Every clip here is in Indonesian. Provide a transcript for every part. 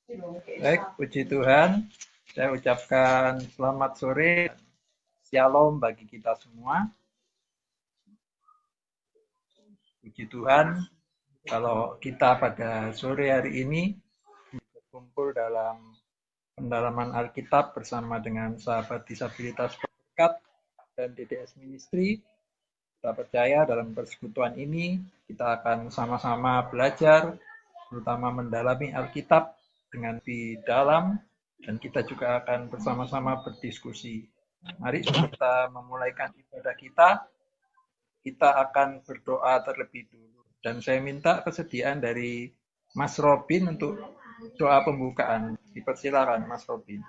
Baik, puji Tuhan. Saya ucapkan selamat sore, shalom bagi kita semua. Puji Tuhan, kalau kita pada sore hari ini berkumpul dalam pendalaman Alkitab bersama dengan sahabat disabilitas berkat dan DDS Ministry, kita percaya dalam persekutuan ini kita akan sama-sama belajar, terutama mendalami Alkitab dengan lebih dalam, dan kita juga akan bersama-sama berdiskusi. Mari kita memulaikan ibadah kita akan berdoa terlebih dulu. Dan saya minta kesediaan dari Mas Robin untuk doa pembukaan. Dipersilakan Mas Robin.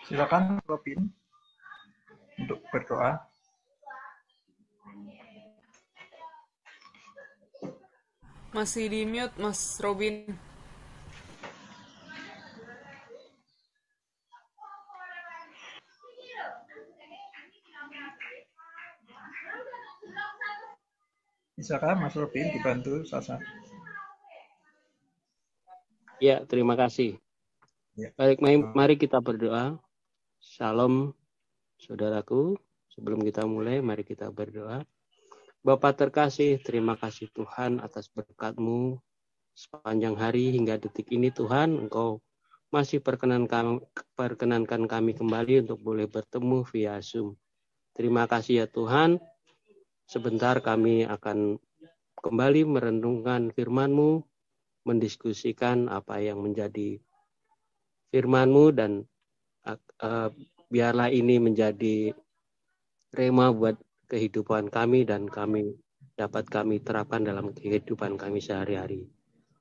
Silakan Robin untuk berdoa. Masih di mute, Mas Robin. Bisakah Mas Robin dibantu Sasa? Ya, terima kasih. Ya. Baik, mari kita berdoa. Shalom, saudaraku. Sebelum kita mulai, mari kita berdoa. Bapa terkasih, terima kasih Tuhan atas berkat-Mu sepanjang hari hingga detik ini Tuhan. Engkau masih perkenankan kami kembali untuk boleh bertemu via Zoom. Terima kasih ya Tuhan. Sebentar kami akan kembali merenungkan firman-Mu, mendiskusikan apa yang menjadi firman-Mu, dan biarlah ini menjadi rema buat kehidupan kami dan dapat kami terapkan dalam kehidupan kami sehari-hari.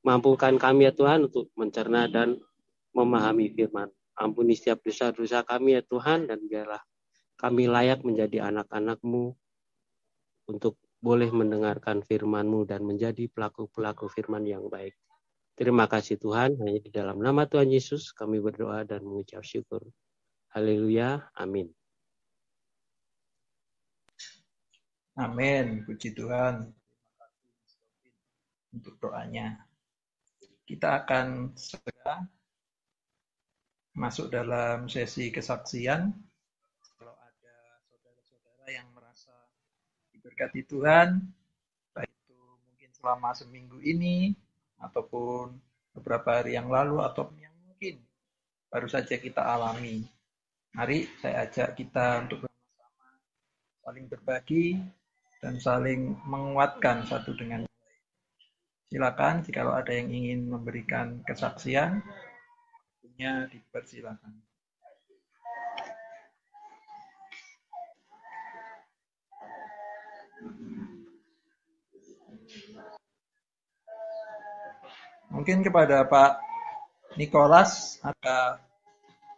Mampukan kami ya Tuhan untuk mencerna dan memahami firman. Ampuni setiap dosa-dosa kami ya Tuhan, dan biarlah kami layak menjadi anak-anak-Mu untuk boleh mendengarkan firman-Mu dan menjadi pelaku-pelaku firman yang baik. Terima kasih Tuhan, hanya di dalam nama Tuhan Yesus kami berdoa dan mengucap syukur. Haleluya, amin. Amin, puji Tuhan. Untuk doanya. Kita akan segera masuk dalam sesi kesaksian. Kalau ada saudara-saudara yang merasa diberkati Tuhan, baik itu mungkin selama seminggu ini, ataupun beberapa hari yang lalu, atau yang mungkin baru saja kita alami. Mari saya ajak kita untuk bersama-sama saling berbagi dan saling menguatkan satu dengan lain. Silakan jika ada yang ingin memberikan kesaksian, tentunya dipersilakan. Mungkin kepada Pak Nicholas ada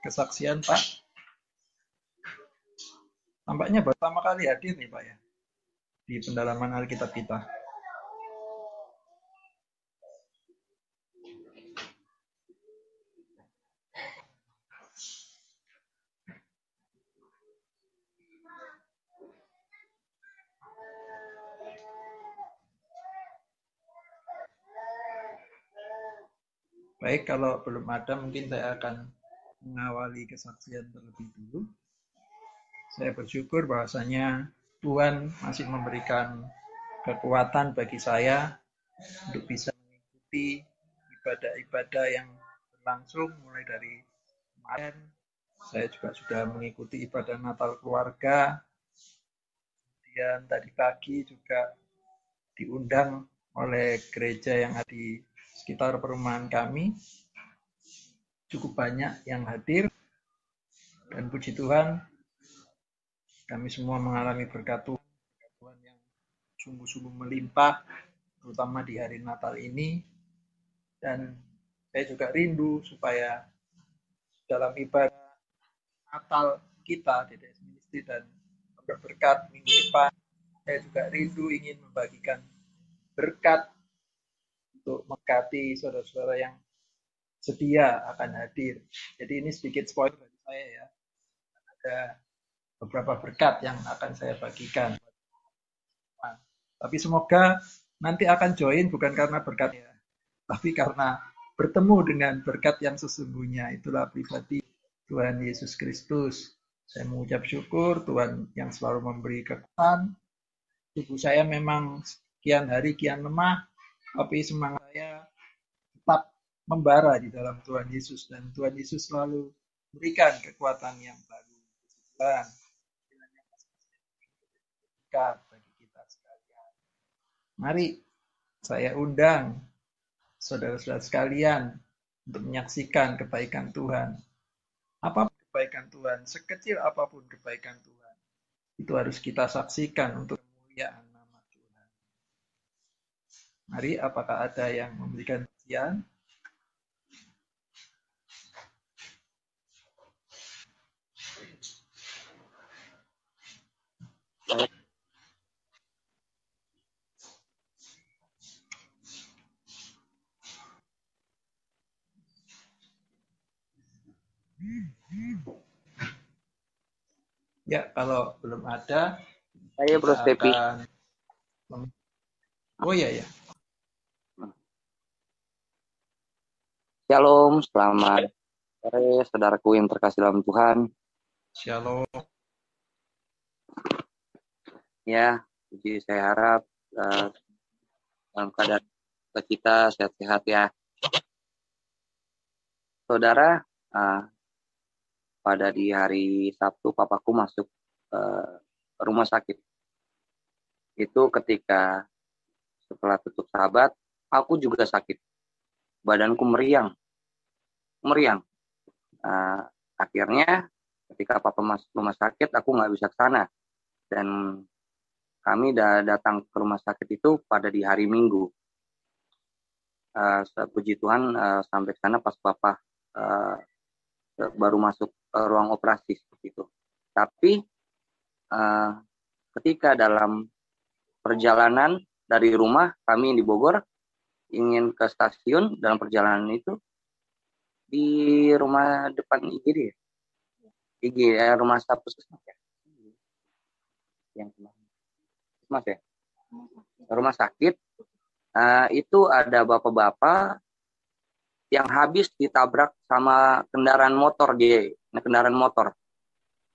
kesaksian Pak. Tampaknya pertama kali hadir nih Pak ya di pendalaman Alkitab kita. Baik, kalau belum ada mungkin saya akan mengawali kesaksian terlebih dulu. Saya bersyukur bahwasanya Tuhan masih memberikan kekuatan bagi saya untuk bisa mengikuti ibadah-ibadah yang berlangsung mulai dari kemarin. Saya juga sudah mengikuti ibadah Natal keluarga. Kemudian tadi pagi juga diundang oleh gereja yang ada di sekitar perumahan kami. Cukup banyak yang hadir. Dan puji Tuhan, kami semua mengalami berkat Tuhan yang sungguh-sungguh melimpah, terutama di hari Natal ini. Dan saya juga rindu supaya dalam ibadah Natal kita di DDS Ministry dan berkat minggu depan, saya juga rindu ingin membagikan berkat untuk memberkati saudara-saudara yang sedia akan hadir. Jadi ini sedikit spoiler dari saya ya. ada beberapa berkat yang akan saya bagikan. Tapi semoga nanti akan join bukan karena berkatnya, tapi karena bertemu dengan berkat yang sesungguhnya. Itulah pribadi Tuhan Yesus Kristus. Saya mengucap syukur Tuhan yang selalu memberi kekuatan. Tubuh saya memang kian hari kian lemah, tapi semangat saya tetap membara di dalam Tuhan Yesus. Dan Tuhan Yesus selalu berikan kekuatan yang baru. Dan bagi kita sekalian. Mari saya undang saudara-saudara sekalian untuk menyaksikan kebaikan Tuhan. Apapun kebaikan Tuhan, sekecil apapun kebaikan Tuhan, itu harus kita saksikan untuk kemuliaan nama Tuhan. Mari, apakah ada yang memberikan pujian? Ya, kalau belum ada, Saya Bro Stepi. Oh iya ya. Shalom, selamat sore saudaraku yang terkasih dalam Tuhan. Shalom. Ya, jadi saya harap dalam keadaan kita sehat-sehat ya. Saudara, pada di hari Sabtu papaku masuk rumah sakit. Itu ketika setelah tutup Sabat, aku juga sakit. Badanku meriang. Akhirnya ketika papa masuk rumah sakit, aku nggak bisa ke sana. Dan kami datang ke rumah sakit itu pada di hari Minggu. Puji Tuhan sampai ke sana pas papa baru masuk ruang operasi seperti itu. Tapi ketika dalam perjalanan dari rumah kami di Bogor ingin ke stasiun, dalam perjalanan itu di rumah depan rumah sakit puskesmas ya, yang puskesmas ya, rumah sakit itu ada bapak-bapak yang habis ditabrak sama kendaraan motor.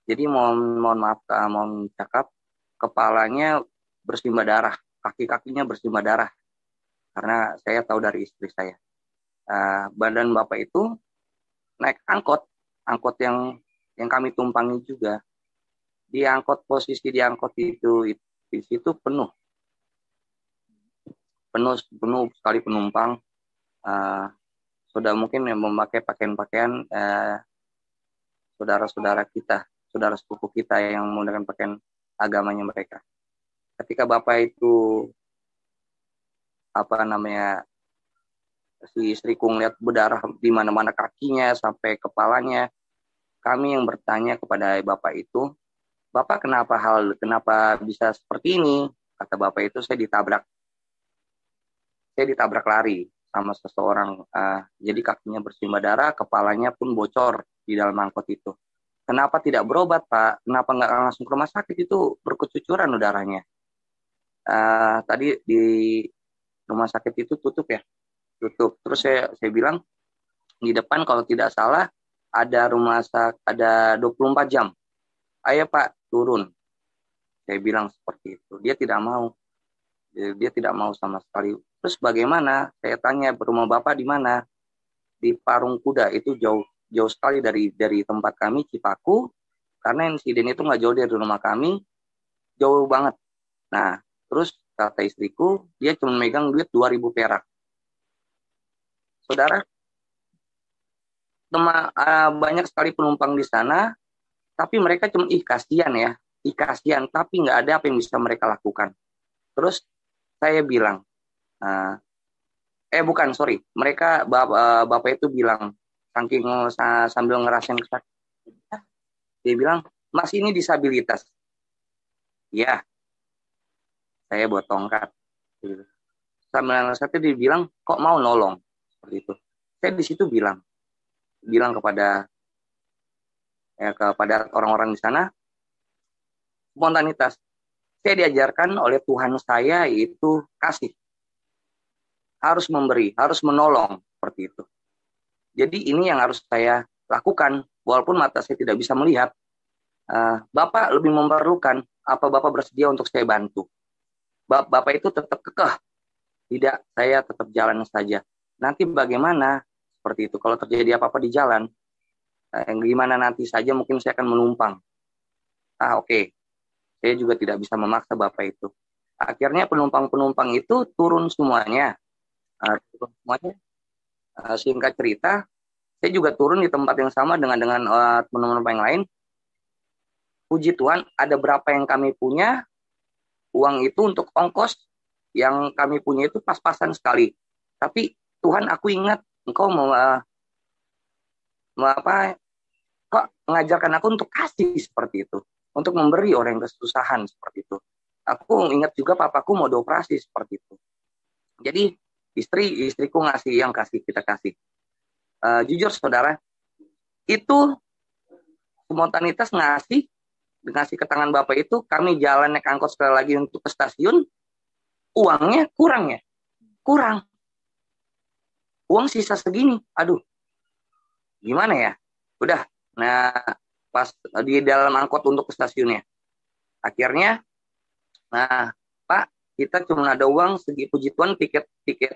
Jadi mohon maaf, mohon cakap, kepalanya bersimbah darah, kaki-kakinya bersimbah darah. Karena saya tahu dari istri saya. Badan bapak itu naik angkot yang kami tumpangi juga. Posisi di angkot itu di situ penuh sekali penumpang. Sudah mungkin yang memakai pakaian saudara-saudara kita, saudara sepupu kita yang menggunakan pakaian agamanya mereka. Ketika bapak itu si istriku ngeliat berdarah di mana-mana kakinya sampai kepalanya, kami yang bertanya kepada bapak itu, "Bapak kenapa bisa seperti ini?" Kata bapak itu, saya ditabrak lari sama seseorang, jadi kakinya bersimbah darah, kepalanya pun bocor di dalam angkot itu. Kenapa tidak berobat, Pak? Kenapa nggak langsung ke rumah sakit? Itu berkecucuran udaranya. Tadi di rumah sakit itu tutup. Terus saya bilang, di depan kalau tidak salah ada rumah sakit, ada 24 jam. Ayo Pak, turun. Saya bilang seperti itu. Dia tidak mau sama sekali. Terus bagaimana? Saya tanya, rumah Bapak di mana? Di Parung Kuda. Itu jauh sekali dari tempat kami, Cipaku. Karena insiden itu nggak jauh dari rumah kami, jauh banget. Nah, terus kata istriku, dia cuma megang duit 2.000 perak. Saudara, banyak sekali penumpang di sana, tapi mereka cuma kasihan, tapi nggak ada apa yang bisa mereka lakukan. Terus saya bilang, mereka bapak itu bilang, saking sambil ngerasain kesakitan, dia bilang, "Mas, ini disabilitas." Ya, saya buat tongkat. Sambil ngerasain dia bilang, "Kok mau nolong?" Seperti itu. Saya di situ bilang kepada ya kepada orang-orang di sana. Spontanitas. Saya diajarkan oleh Tuhan saya yaitu kasih. Harus memberi, harus menolong, seperti itu. Jadi ini yang harus saya lakukan, walaupun mata saya tidak bisa melihat. Bapak lebih memerlukan, apa Bapak bersedia untuk saya bantu? Bapak itu tetap kekeh. Tidak, saya tetap jalan saja. Nanti bagaimana? Seperti itu. Kalau terjadi apa-apa di jalan, gimana nanti saja mungkin saya akan menumpang. Oke. Saya juga tidak bisa memaksa Bapak itu. Akhirnya penumpang-penumpang itu turun semuanya. Singkat cerita, saya juga turun di tempat yang sama dengan penumpang yang lain. Puji Tuhan, ada berapa yang kami punya, uang itu untuk ongkos yang kami punya itu pas-pasan sekali. Tapi Tuhan, aku ingat Engkau kok mengajarkan aku untuk kasih seperti itu, untuk memberi orang yang kesusahan seperti itu. Aku ingat juga papaku mau dioperasi seperti itu. Jadi istriku ngasih yang kita kasih. Jujur saudara, itu spontanitas ngasih ke tangan Bapak itu, kami jalan naik angkot sekali lagi untuk ke stasiun, uangnya kurang. Uang sisa segini, aduh, gimana ya? Udah, nah pas di dalam angkot untuk ke stasiunnya, akhirnya, Pak, kita cuma ada uang segi, puji Tuhan tiket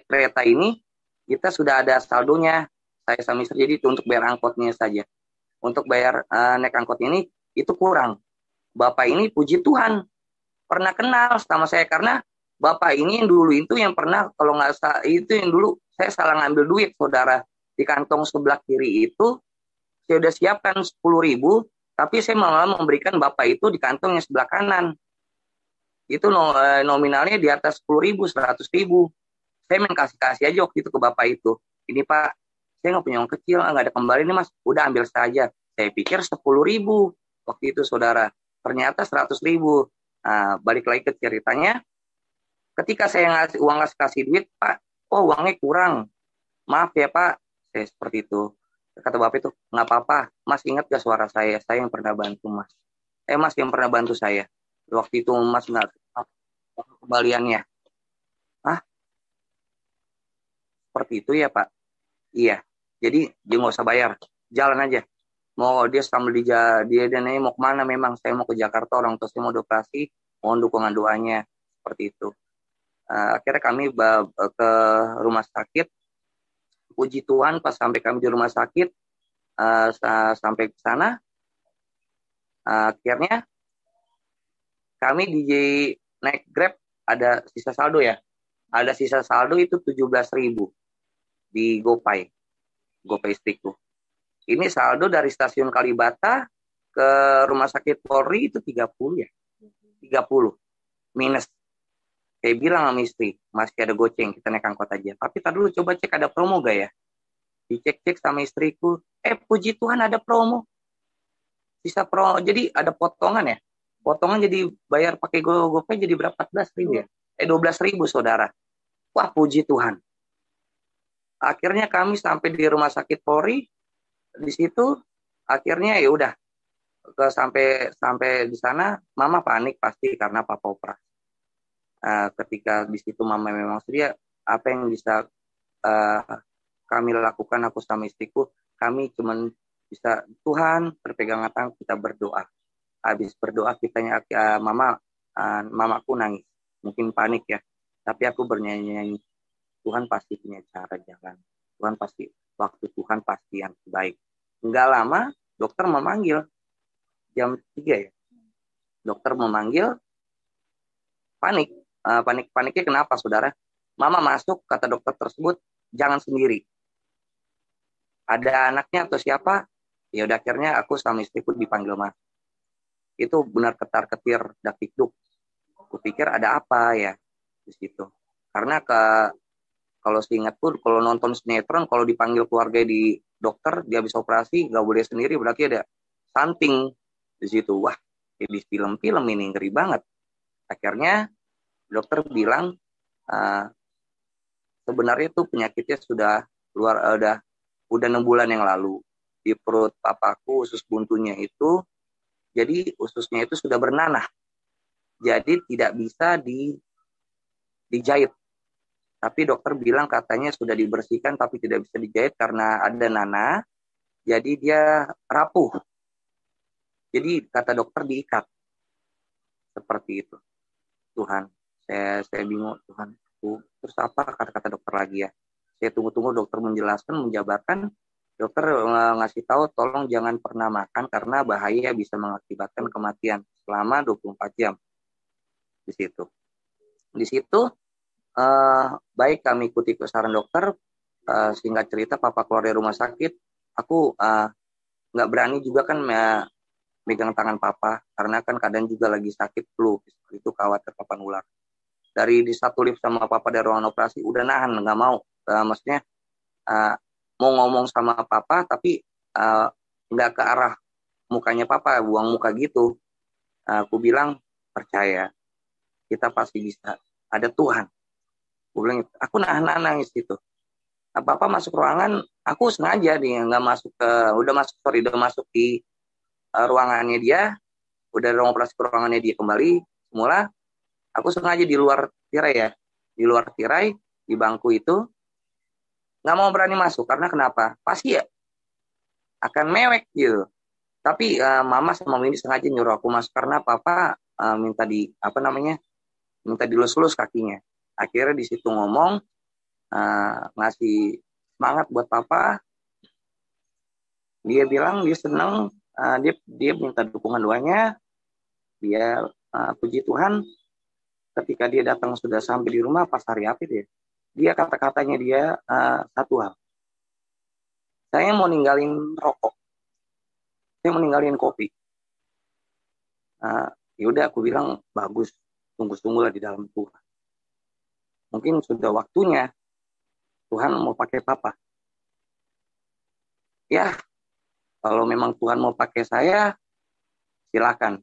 kereta ini kita sudah ada saldonya, saya sama istri, jadi itu untuk bayar angkotnya saja. Untuk bayar naik angkot ini itu kurang. Bapak ini puji Tuhan pernah kenal sama saya, karena Bapak ini yang dulu itu yang pernah, kalau nggak salah itu yang dulu saya salah ngambil duit saudara, di kantong sebelah kiri itu saya udah siapkan 10.000, tapi saya malah memberikan Bapak itu di kantong yang sebelah kanan. Itu nominalnya di atas 10.000, 100.000. Saya main kasih aja waktu itu ke Bapak itu. Ini Pak, saya nggak punya uang kecil, nggak ada kembali nih Mas. Udah ambil saja. Saya pikir 10.000 waktu itu saudara. Ternyata 100.000. Balik lagi ke ceritanya. Ketika saya ngasih uang, kasih duit, Pak, uangnya kurang. Maaf ya Pak, saya seperti itu. Kata Bapak itu, nggak apa-apa. Mas ingat gak suara saya? Saya yang pernah bantu Mas. Mas yang pernah bantu saya. Waktu itu Mas nggak kembaliannya. Seperti itu ya Pak? Iya. Jadi dia nggak usah bayar. Jalan aja. Mau dia sambil dia nanya mau kemana, memang saya mau ke Jakarta, orang tua saya mau dioperasi, mohon dukungan doanya. Seperti itu. Akhirnya kami ke rumah sakit. Puji Tuhan pas sampai kami di rumah sakit, sampai ke sana, akhirnya kami naik Grab, ada sisa saldo ya. Ada sisa saldo itu 17.000 di GoPay istriku. Ini saldo dari stasiun Kalibata ke rumah sakit Polri itu 30 ya. 30 minus. Saya bilang sama istri, masih ada goceng, kita naik angkot aja. Tapi tadi dulu coba cek ada promo gak ya? Dicek-cek sama istriku, puji Tuhan ada promo. Sisa promo, jadi ada potongan ya. Potongan jadi bayar pakai GoPay jadi berapa? 14.000 ya? 12.000 saudara. Wah puji Tuhan. Akhirnya kami sampai di rumah sakit Polri. Di situ akhirnya ya udah sampai di sana, Mama panik pasti karena Papa operasi. Ketika di situ Mama memang sedia, apa yang bisa kami lakukan, aku sama istriku, kami cuman bisa Tuhan berpegangan tangan, kita berdoa. Habis berdoa kitanya mamaku nangis, mungkin panik ya, tapi aku bernyanyi, Tuhan pasti punya cara jalan, Tuhan pasti, waktu Tuhan pasti yang baik. Enggak lama dokter memanggil jam 3 ya, dokter memanggil, paniknya kenapa saudara? Mama masuk, kata dokter tersebut, jangan sendiri, ada anaknya atau siapa. Ya udah, akhirnya aku sama istriku dipanggil mas. Itu benar ketar-ketir dakdikduk. Aku pikir ada apa ya di situ. Karena kalau seingatku, kalau nonton sinetron, kalau dipanggil keluarga di dokter, dia habis operasi, nggak boleh sendiri, berarti ada something di situ. Wah, di film-film ini ngeri banget. Akhirnya dokter bilang sebenarnya tuh penyakitnya sudah udah 6 bulan yang lalu. di perut papaku, usus buntunya itu, jadi ususnya itu sudah bernanah. Jadi tidak bisa dijahit. Tapi dokter bilang katanya sudah dibersihkan tapi tidak bisa dijahit karena ada nanah. Jadi dia rapuh. Jadi kata dokter diikat. Seperti itu. Tuhan, saya bingung Tuhan. Terus apa kata-kata dokter lagi ya? Saya tunggu-tunggu dokter menjelaskan, menjabarkan. Dokter ngasih tahu tolong jangan pernah makan karena bahaya bisa mengakibatkan kematian selama 24 jam. Di situ. Di situ baik kami ikuti saran dokter. Singkat cerita papa keluar dari rumah sakit. Aku nggak berani juga kan megang tangan papa karena kan kadang juga lagi sakit flu. Itu khawatir papa nular. Dari di satu lift sama papa dari ruangan operasi udah nahan nggak mau. Maksudnya mau ngomong sama papa tapi nggak ke arah mukanya papa, buang muka gitu. Aku bilang percaya kita pasti bisa, ada Tuhan. Aku bilang aku nahan nangis gitu. Papa masuk ruangan, aku sengaja nih nggak masuk ke, udah masuk di ruangannya dia, udah ruang operasi ke ruangannya dia kembali semula. Aku sengaja di luar tirai ya, di luar tirai di bangku itu nggak mau berani masuk karena kenapa? Pasti ya akan mewek gitu. Tapi mama sama Windy sengaja nyuruh aku masuk karena papa minta minta dilus-lus kakinya. Akhirnya di situ ngomong ngasih semangat buat papa. Dia bilang dia senang, dia minta dukungan doanya. Dia puji Tuhan ketika dia datang sudah sampai di rumah pas hari apa dia kata-katanya dia satu hal. Saya mau ninggalin rokok. Saya mau ninggalin kopi. Ya udah aku bilang bagus, tunggu-tunggulah di dalam Tuhan. Mungkin sudah waktunya Tuhan mau pakai papa. Ya, kalau memang Tuhan mau pakai saya, silakan.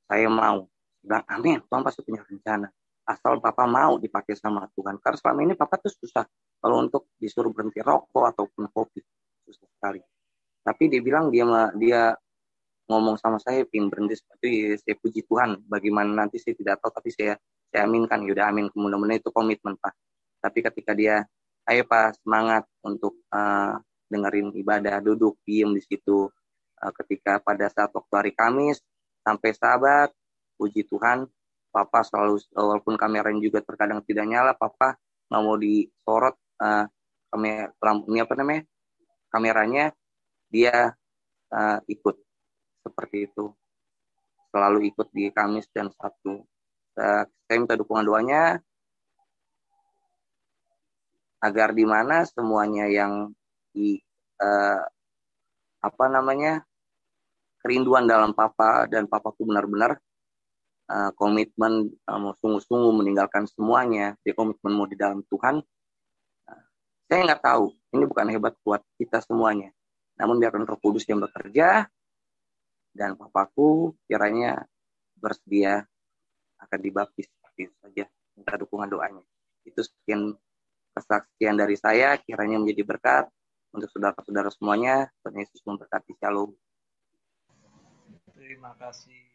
Saya mau. Bilang amin, Tuhan pasti punya rencana. Asal papa mau dipakai sama Tuhan. Karena selama ini papa tuh susah kalau untuk disuruh berhenti rokok ataupun kopi. Susah sekali. Tapi dia bilang dia ngomong sama saya pengen berhenti seperti itu. Saya puji Tuhan. Bagaimana nanti saya tidak tahu, tapi saya aminkan. Yaudah amin. Mudah-mudahan itu komitmen Pak. Tapi ketika dia, ayo Pak semangat untuk dengerin ibadah, duduk diem di situ. Ketika pada saat waktu hari Kamis sampai Sabat, puji Tuhan, Papa selalu, walaupun kameranya juga terkadang tidak nyala, Papa nggak mau disorot kameranya, dia ikut seperti itu, selalu ikut di Kamis dan Sabtu. Saya minta dukungan doanya agar di mana semuanya yang kerinduan dalam Papa dan Papaku benar-benar komitmen mau sungguh-sungguh meninggalkan semuanya, dia komitmen mau di dalam Tuhan. Saya nggak tahu, ini bukan hebat kuat kita semuanya, namun biarkan Roh Kudus yang bekerja dan Papaku kiranya bersedia akan dibaptis seperti itu saja. Minta dukungan doanya. Itu sekian kesaksian dari saya, kiranya menjadi berkat untuk saudara-saudara semuanya. Tuhan Yesus memberkati. Shalom. Terima kasih.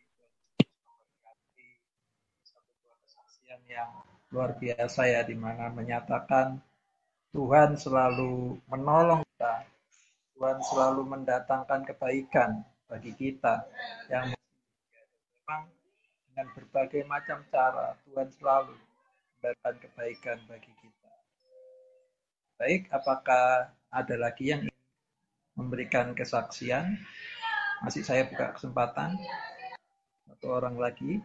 Satu buah kesaksian yang luar biasa ya, di mana menyatakan Tuhan selalu menolong kita. Tuhan selalu mendatangkan kebaikan bagi kita. Yang memang dengan berbagai macam cara Tuhan selalu mendatangkan kebaikan bagi kita. Baik, apakah ada lagi yang ingin memberikan kesaksian? Masih saya buka kesempatan. Satu orang lagi.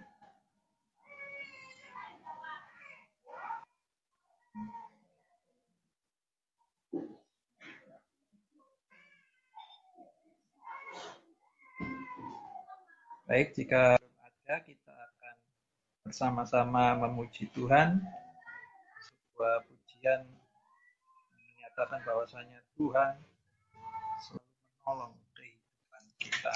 Baik, jika belum ada, kita akan bersama-sama memuji Tuhan. Sebuah pujian menyatakan bahwasanya Tuhan selalu menolong kehidupan kita.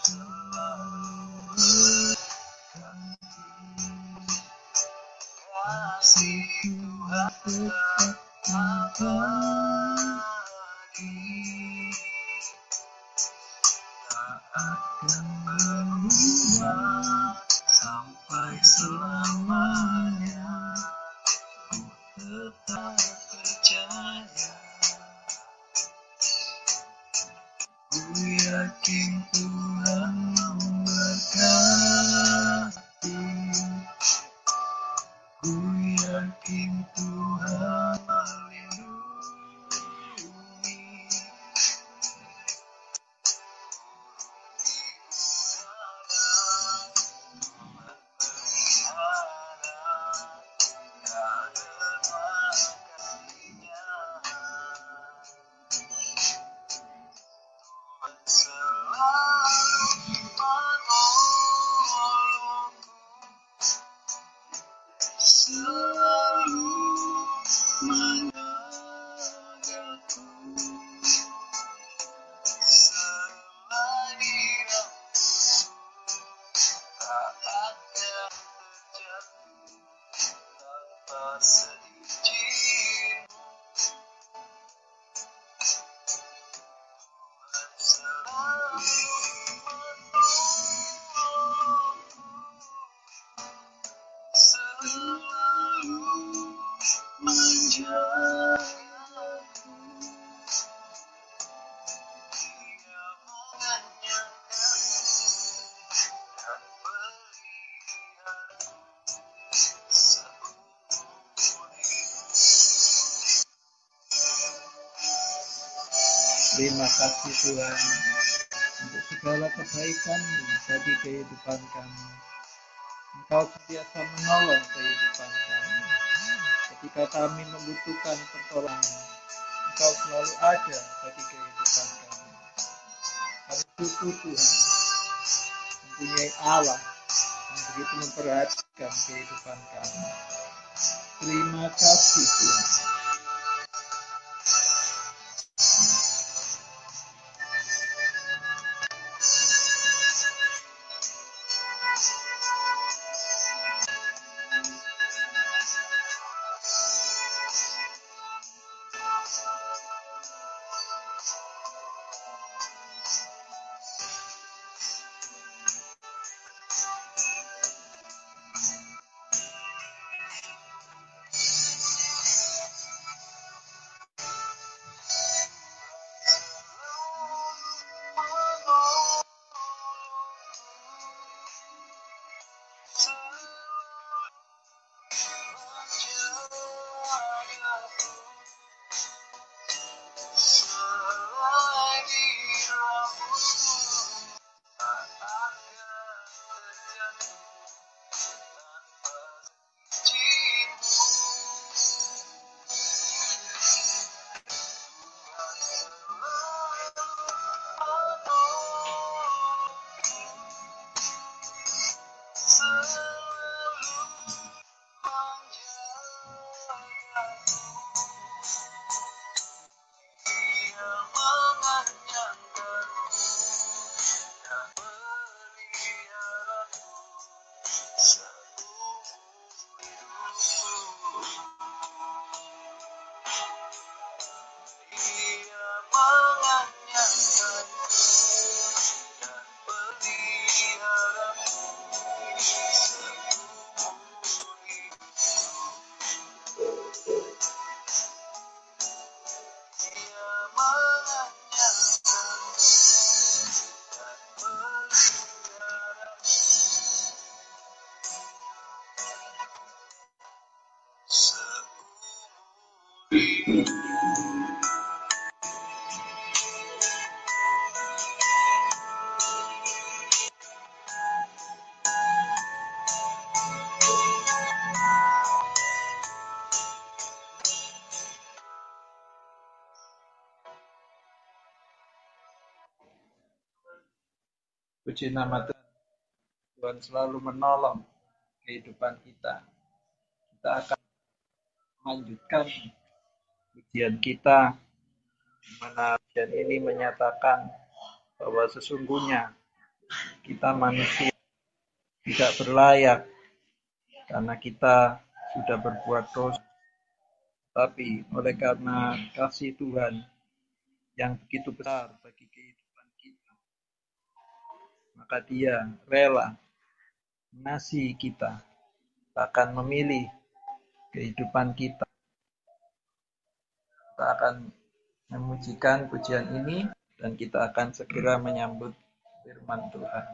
Kasih Tuhan tetap abadi, tak akan berubah sampai selamanya. Tetap percaya, ku yakin Tuhan memberkati, ku yakin Tuhan melindungi. Selalu menjagaku, selagi tak akan terjatuh tanpa seizin. Selalu menolongku, selalu menjagaku. Dia mengenyangkanku dan peliharaku seumur hidup. Terima kasih Tuhan untuk segala kebaikan-Mu bagi kehidupan kami. Engkau sentiasa menolong kehidupan kami. Ketika kami membutuhkan pertolongan, Engkau selalu ada bagi kehidupan kami. Kami syukur Tuhan, mempunyai Allah yang begitu memperhatikan kehidupan kami. Terima kasih Tuhan. Puji nama Tuhan. Tuhan selalu menolong kehidupan kita. Kita akan melanjutkan ujian kita, di mana ujian ini menyatakan bahwa sesungguhnya kita manusia tidak berlayak karena kita sudah berbuat dosa. Tapi oleh karena kasih Tuhan yang begitu besar bagi kehidupan kita, maka Dia rela mengasihi kita, bahkan memilih kehidupan kita. Kita akan memujikan pujian ini dan kita akan segera menyambut firman Tuhan.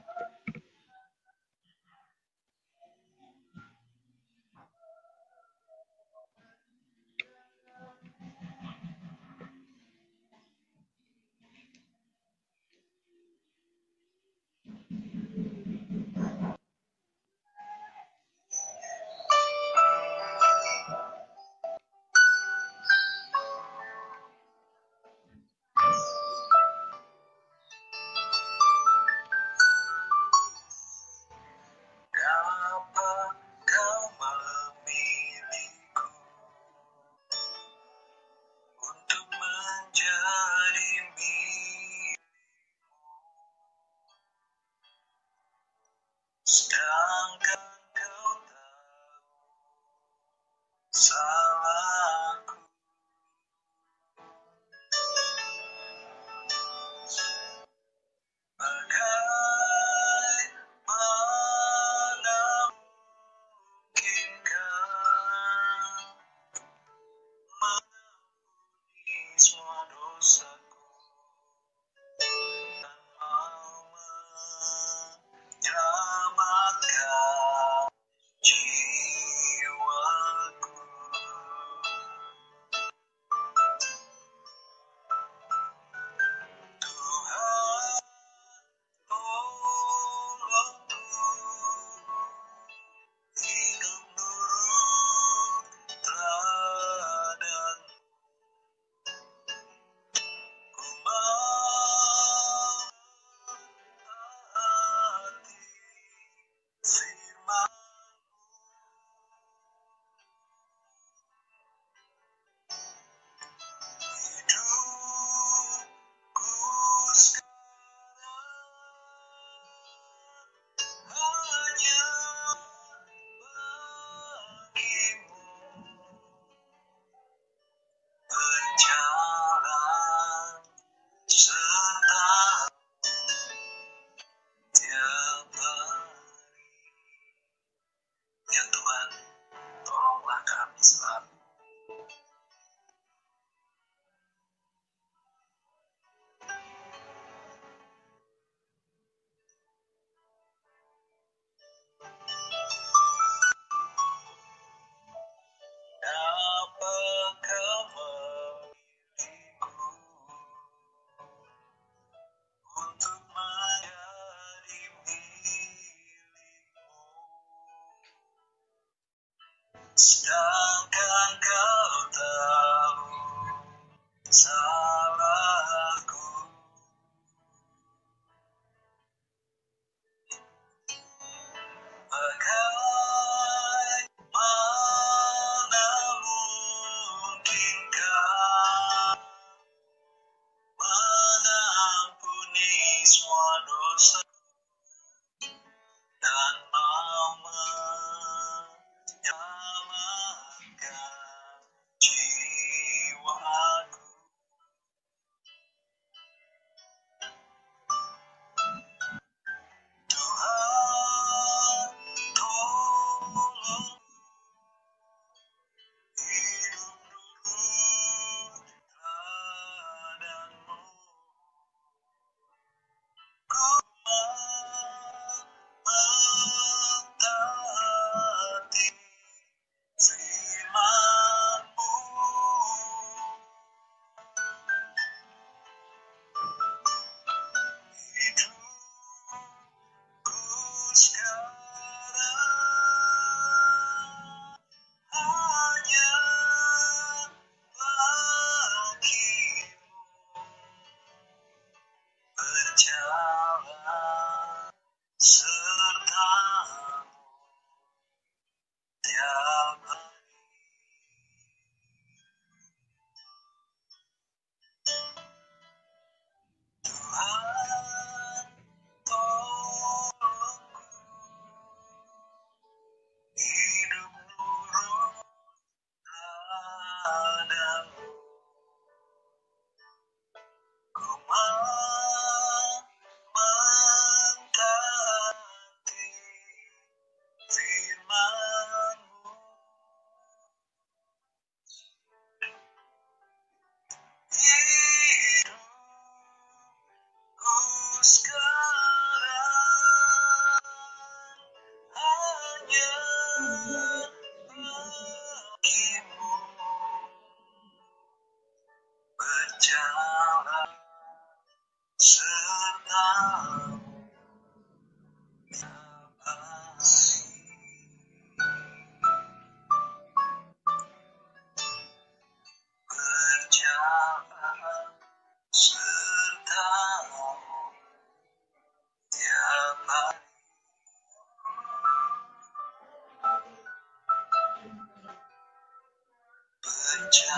Puji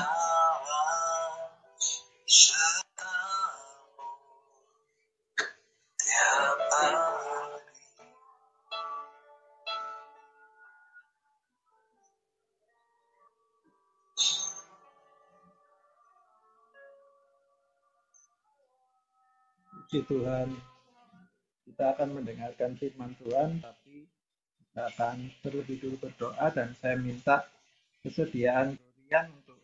Tuhan, kita akan mendengarkan firman Tuhan, tapi kita akan terlebih dulu berdoa, dan saya minta kesediaan Brilian untuk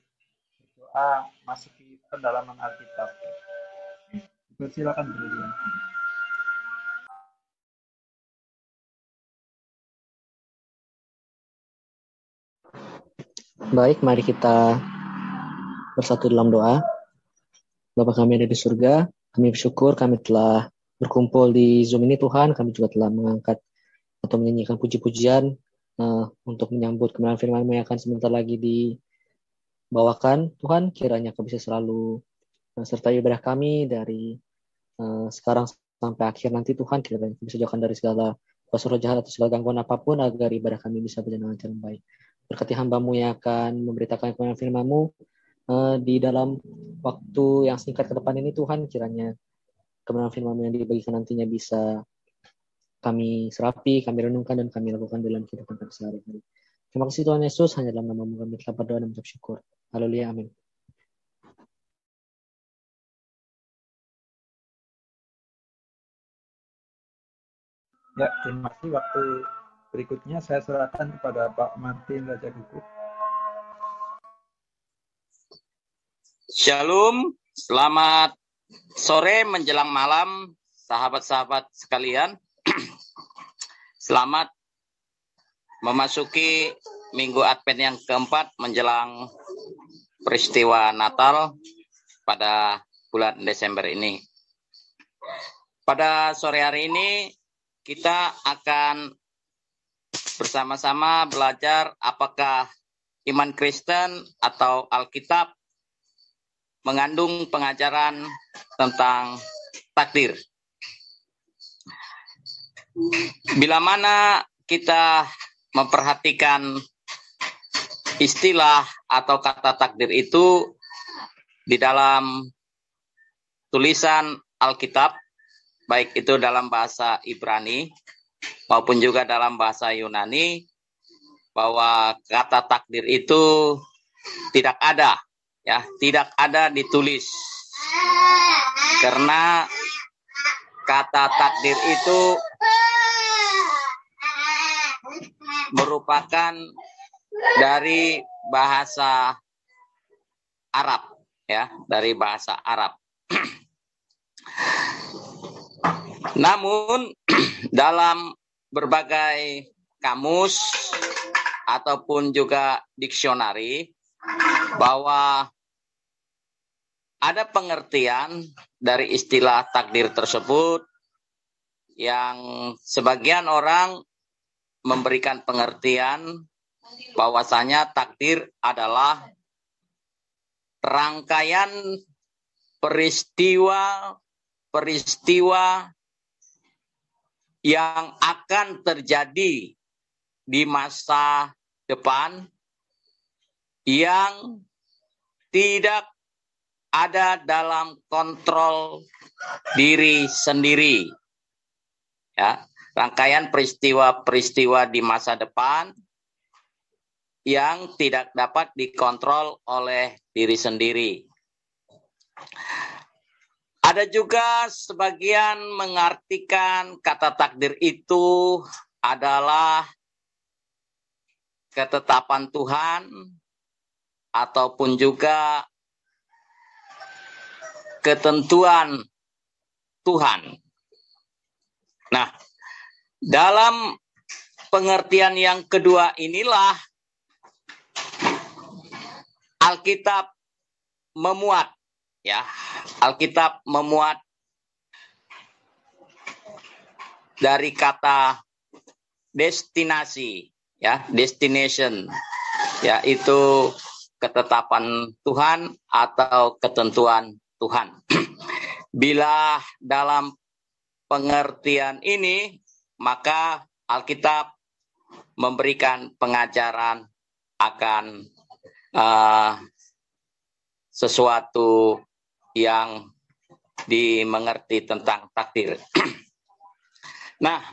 berdoa masuki pendalaman Alkitab. Silakan Brilian. Baik, mari kita bersatu dalam doa. Bapa kami ada di surga, kami bersyukur kami telah berkumpul di Zoom ini Tuhan. Kami juga telah mengangkat atau menyanyikan puji-pujian untuk menyambut kebenaran firman-Mu yang akan sebentar lagi dibawakan. Tuhan, kiranya Kau bisa selalu sertai ibadah kami dari sekarang sampai akhir nanti Tuhan. Kiranya Kau bisa jauhkan dari segala kuasa roh jahat atau segala gangguan apapun, agar ibadah kami bisa berjalan dengan cara baik. Berkati hamba-Mu yang akan memberitakan kebenaran firman-Mu di dalam waktu yang singkat ke depan ini Tuhan. Kiranya kebenaran firman-Mu yang dibagikan nantinya bisa kami serapi, kami renungkan, dan kami lakukan dalam kehidupan kami sehari-hari. Terima kasih Tuhan Yesus, hanya dalam nama-Mu kami telah berdoa dan mengucap syukur. Haleluya, amin. Ya, terima kasih. Waktu berikutnya saya serahkan kepada Pak Martin Raja Gugup. Shalom, selamat sore menjelang malam, sahabat-sahabat sekalian. Selamat memasuki Minggu Advent yang keempat menjelang peristiwa Natal pada bulan Desember ini. Pada sore hari ini kita akan bersama-sama belajar apakah iman Kristen atau Alkitab mengandung pengajaran tentang takdir. Bila mana kita memperhatikan istilah atau kata takdir itu di dalam tulisan Alkitab, baik itu dalam bahasa Ibrani maupun juga dalam bahasa Yunani, bahwa kata takdir itu tidak ada, ya, tidak ada ditulis. Karena kata takdir itu merupakan dari bahasa Arab, ya, dari bahasa Arab. Namun dalam berbagai kamus ataupun juga diksionari, bahwa ada pengertian dari istilah takdir tersebut yang sebagian orang memberikan pengertian bahwasanya takdir adalah rangkaian peristiwa yang akan terjadi di masa depan yang tidak ada dalam kontrol diri sendiri. Ya, rangkaian peristiwa-peristiwa di masa depan yang tidak dapat dikontrol oleh diri sendiri. Ada juga sebagian mengartikan kata takdir itu adalah ketetapan Tuhan ataupun juga ketentuan Tuhan. Nah, dalam pengertian yang kedua inilah Alkitab memuat, ya, Alkitab memuat dari kata destinasi, ya, destination, yaitu ketetapan Tuhan atau ketentuan Tuhan. Bila dalam pengertian ini, maka Alkitab memberikan pengajaran akan sesuatu yang dimengerti tentang takdir. Nah,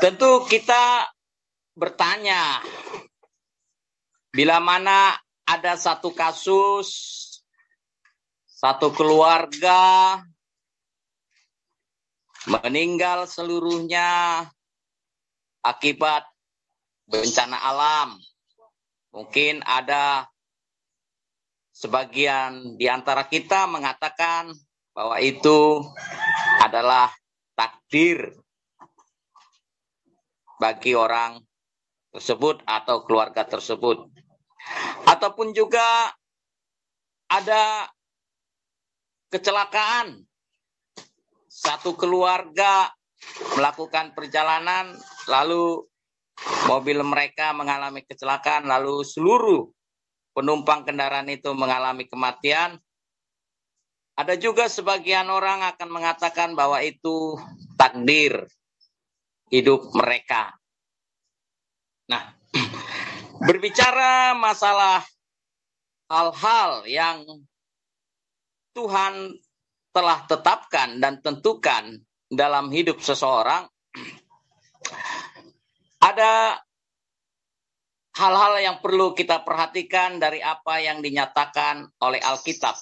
tentu kita bertanya, bila mana ada satu kasus, satu keluarga meninggal seluruhnya akibat bencana alam. Mungkin ada sebagian di antara kita mengatakan bahwa itu adalah takdir bagi orang tersebut atau keluarga tersebut. Ataupun juga ada kecelakaan. Satu keluarga melakukan perjalanan, lalu mobil mereka mengalami kecelakaan, lalu seluruh penumpang kendaraan itu mengalami kematian. Ada juga sebagian orang akan mengatakan bahwa itu takdir hidup mereka. Nah, berbicara masalah hal-hal yang Tuhan telah tetapkan dan tentukan dalam hidup seseorang, ada hal-hal yang perlu kita perhatikan dari apa yang dinyatakan oleh Alkitab.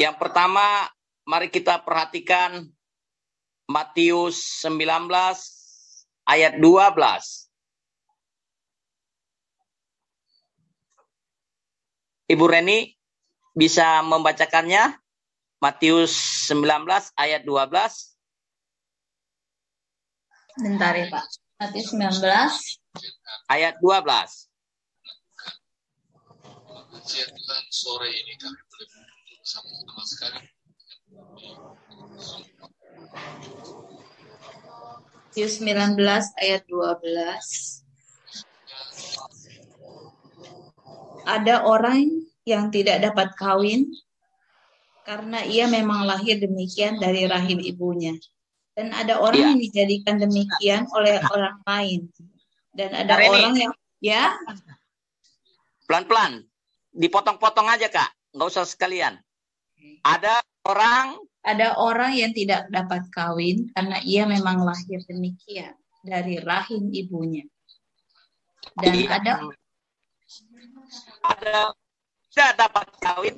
Yang pertama, mari kita perhatikan Matius 19 ayat 12. Ibu Reni bisa membacakannya? Matius 19 ayat 12. Bentar ya Pak. Matius 19 ayat 12. Siapkan sore ini kami belum sama sekali. Matius 19 ayat 12. Ada orang yang tidak dapat kawin karena ia memang lahir demikian dari rahim ibunya. Dan ada orang yang dijadikan demikian oleh orang lain. Dan ada orang yang pelan-pelan, dipotong-potong aja Kak, nggak usah sekalian. Ada orang yang tidak dapat kawin karena ia memang lahir demikian dari rahim ibunya. Dan ada tidak dapat kawin,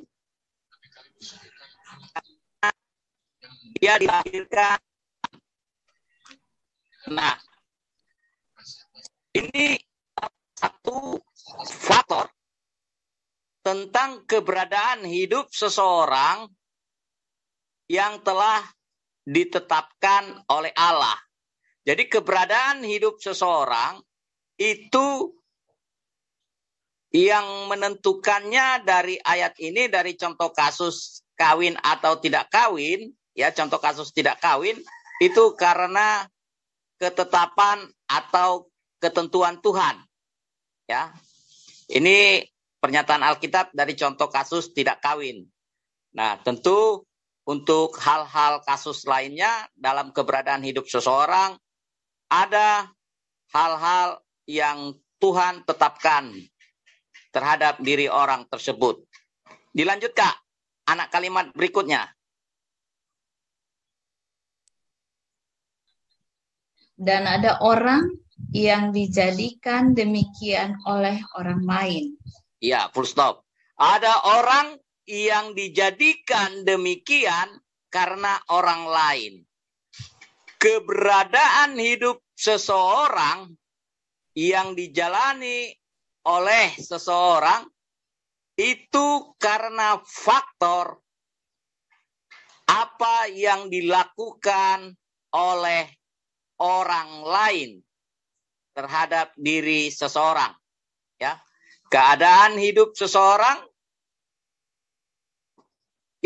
dia dilahirkan. Nah, ini satu faktor tentang keberadaan hidup seseorang yang telah ditetapkan oleh Allah. Jadi keberadaan hidup seseorang itu yang menentukannya dari ayat ini, dari contoh kasus kawin atau tidak kawin, ya contoh kasus tidak kawin, itu karena ketetapan atau ketentuan Tuhan. Ya. Ini pernyataan Alkitab dari contoh kasus tidak kawin. Nah, tentu untuk hal-hal kasus lainnya dalam keberadaan hidup seseorang, ada hal-hal yang Tuhan tetapkan terhadap diri orang tersebut. Dilanjut Kak, anak kalimat berikutnya. Dan ada orang yang dijadikan demikian oleh orang lain. Ya, full stop. Ada orang yang dijadikan demikian karena orang lain. Keberadaan hidup seseorang yang dijalani oleh seseorang itu karena faktor apa yang dilakukan oleh orang lain terhadap diri seseorang. Ya, keadaan hidup seseorang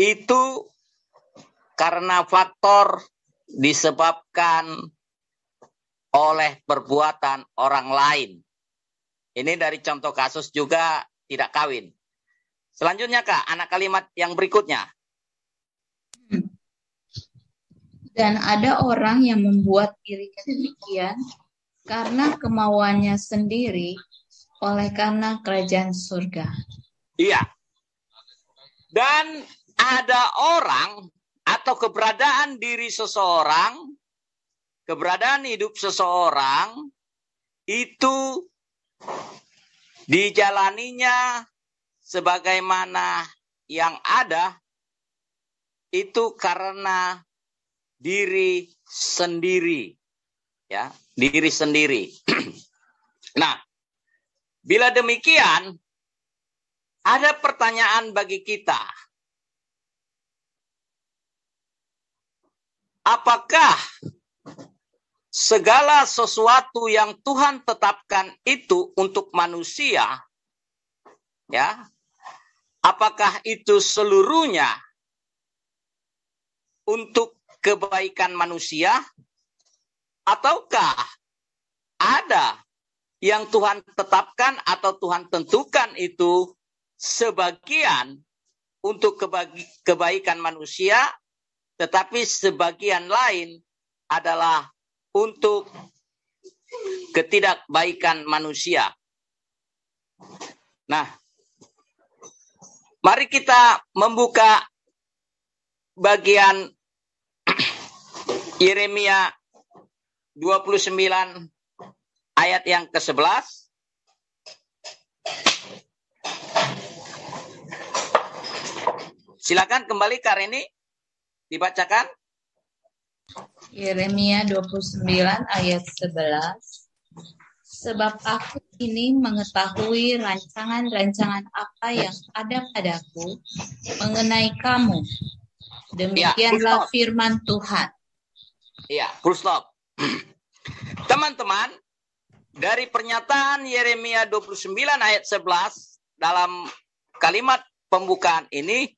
itu karena faktor disebabkan oleh perbuatan orang lain. Ini dari contoh kasus juga tidak kawin. Selanjutnya Kak, anak kalimat yang berikutnya. Dan ada orang yang membuat dirinya demikian karena kemauannya sendiri oleh karena kerajaan surga. Iya. Dan ada orang atau keberadaan diri seseorang, keberadaan hidup seseorang itu dijalaninya sebagaimana yang ada itu karena diri sendiri, ya, diri sendiri. Nah, bila demikian, ada pertanyaan bagi kita. Apakah segala sesuatu yang Tuhan tetapkan itu untuk manusia, ya, apakah itu seluruhnya untuk kebaikan manusia, ataukah ada yang Tuhan tetapkan atau Tuhan tentukan itu sebagian untuk kebaikan manusia, tetapi sebagian lain adalah untuk ketidakbaikan manusia. Nah, mari kita membuka bagian Yeremia 29 ayat yang ke-11. Silakan kembali Kak Reni, dibacakan. Yeremia 29 ayat 11. Sebab aku ini mengetahui rancangan-rancangan apa yang ada padaku mengenai kamu. Demikianlah firman Tuhan. Iya, full stop. Teman-teman, dari pernyataan Yeremia 29 ayat 11 dalam kalimat pembukaan ini,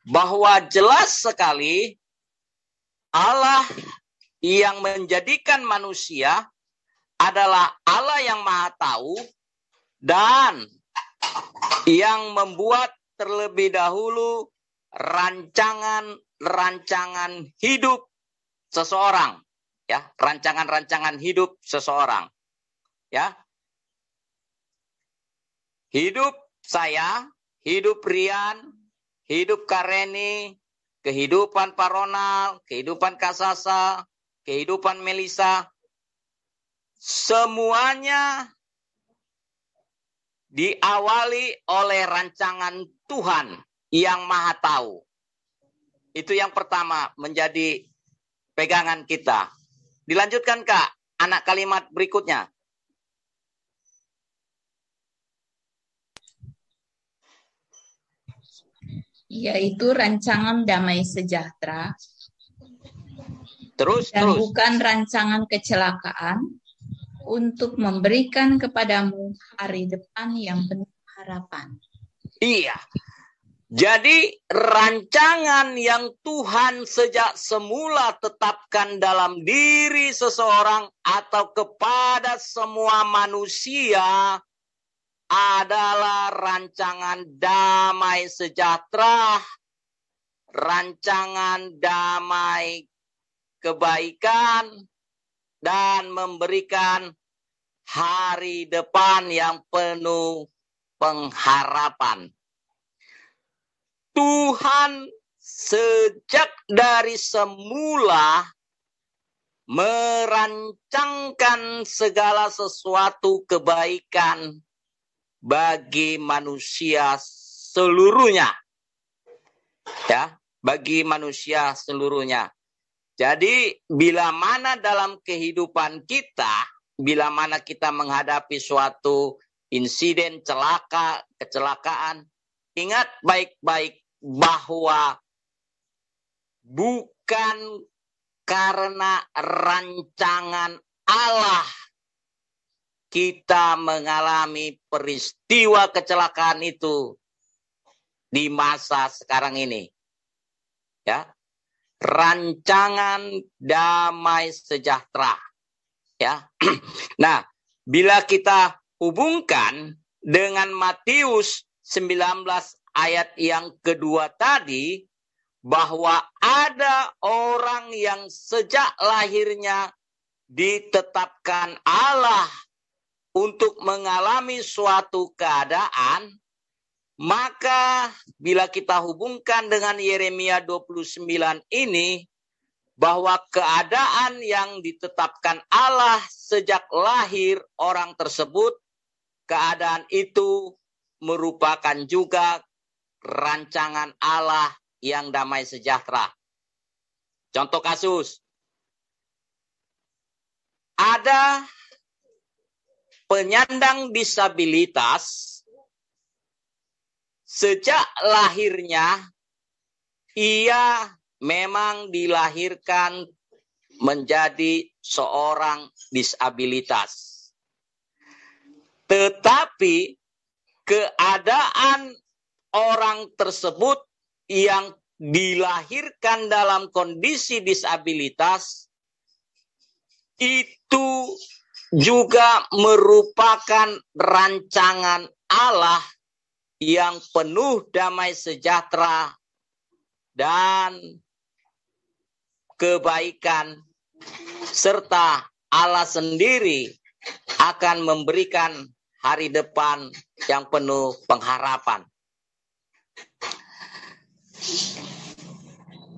bahwa jelas sekali Allah yang menjadikan manusia adalah Allah yang Maha Tahu dan yang membuat terlebih dahulu rancangan-rancangan hidup seseorang, ya, rancangan-rancangan hidup seseorang, ya. Hidup saya, hidup Rian, hidup Kareni, kehidupan Pak Ronald, kehidupan Kak Sasa, kehidupan Melisa, semuanya diawali oleh rancangan Tuhan yang Maha Tahu. Itu yang pertama menjadi pegangan kita. Dilanjutkan Kak, anak kalimat berikutnya. Yaitu rancangan damai sejahtera. Dan bukan rancangan kecelakaan untuk memberikan kepadamu hari depan yang penuh harapan. Iya. Jadi rancangan yang Tuhan sejak semula tetapkan dalam diri seseorang atau kepada semua manusia adalah rancangan damai sejahtera, rancangan damai kebaikan, dan memberikan hari depan yang penuh pengharapan. Tuhan sejak dari semula merancangkan segala sesuatu kebaikan bagi manusia seluruhnya. Ya, bagi manusia seluruhnya. Jadi bila mana dalam kehidupan kita, bila mana kita menghadapi suatu insiden kecelakaan, ingat baik-baik bahwa bukan karena rancangan Allah kita mengalami peristiwa kecelakaan itu di masa sekarang ini. Ya. Rancangan damai sejahtera. Ya. Nah, bila kita hubungkan dengan Matius 19 ayat yang kedua tadi, bahwa ada orang yang sejak lahirnya ditetapkan Allah untuk mengalami suatu keadaan, maka bila kita hubungkan dengan Yeremia 29 ini, bahwa keadaan yang ditetapkan Allah sejak lahir orang tersebut, keadaan itu merupakan juga rancangan Allah yang damai sejahtera. Contoh kasus, ada penyandang disabilitas sejak lahirnya ia memang dilahirkan menjadi seorang disabilitas. Tetapi keadaan orang tersebut yang dilahirkan dalam kondisi disabilitas itu juga merupakan rancangan Allah yang penuh damai sejahtera dan kebaikan, serta Allah sendiri akan memberikan hari depan yang penuh pengharapan.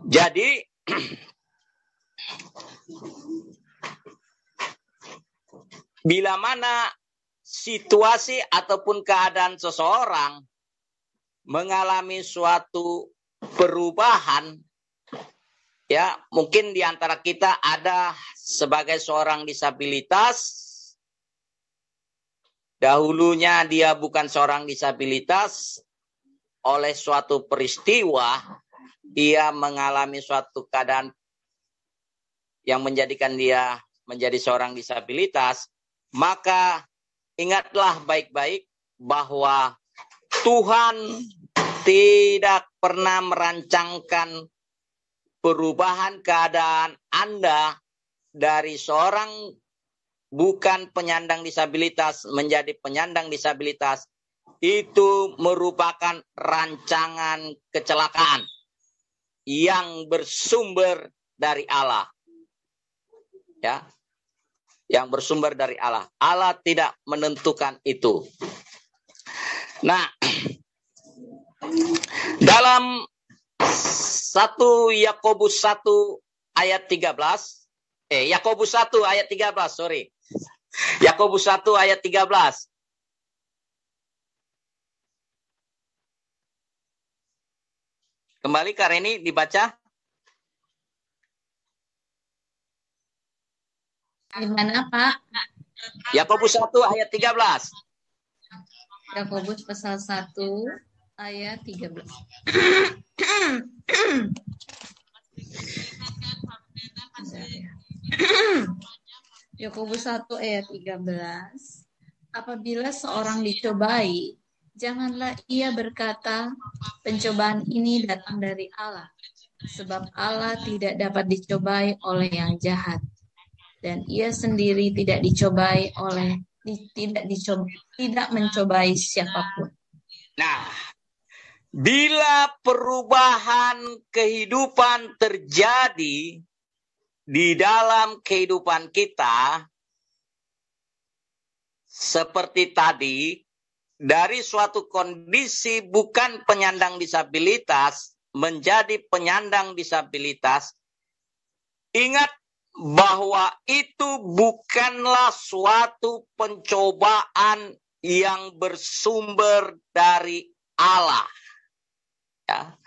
Jadi bila mana situasi ataupun keadaan seseorang mengalami suatu perubahan, ya mungkin di antara kita ada sebagai seorang disabilitas, dahulunya dia bukan seorang disabilitas, oleh suatu peristiwa dia mengalami suatu keadaan yang menjadikan dia menjadi seorang disabilitas, maka ingatlah baik-baik bahwa Tuhan tidak pernah merancangkan perubahan keadaan Anda dari seorang bukan penyandang disabilitas menjadi penyandang disabilitas. Itu merupakan rancangan kecelakaan yang bersumber dari Allah. Ya, yang bersumber dari Allah. Allah tidak menentukan itu. Nah, dalam 1 Yakobus 1 ayat 13, Yakobus 1 ayat 13, sorry. Yakobus 1 ayat 13. Kembali Kak Reni dibaca. Gimana, Pak? Yakobus 1 ayat 13. Yakobus pasal 1 ayat 13. Yakobus 1 ayat 13. Apabila seorang dicobai, janganlah ia berkata, pencobaan ini datang dari Allah, sebab Allah tidak dapat dicobai oleh yang jahat, dan ia sendiri tidak dicobai oleh tidak mencobai siapapun. Nah, bila perubahan kehidupan terjadi di dalam kehidupan kita, seperti tadi, dari suatu kondisi bukan penyandang disabilitas menjadi penyandang disabilitas, ingat bahwa itu bukanlah suatu pencobaan yang bersumber dari Allah, ya,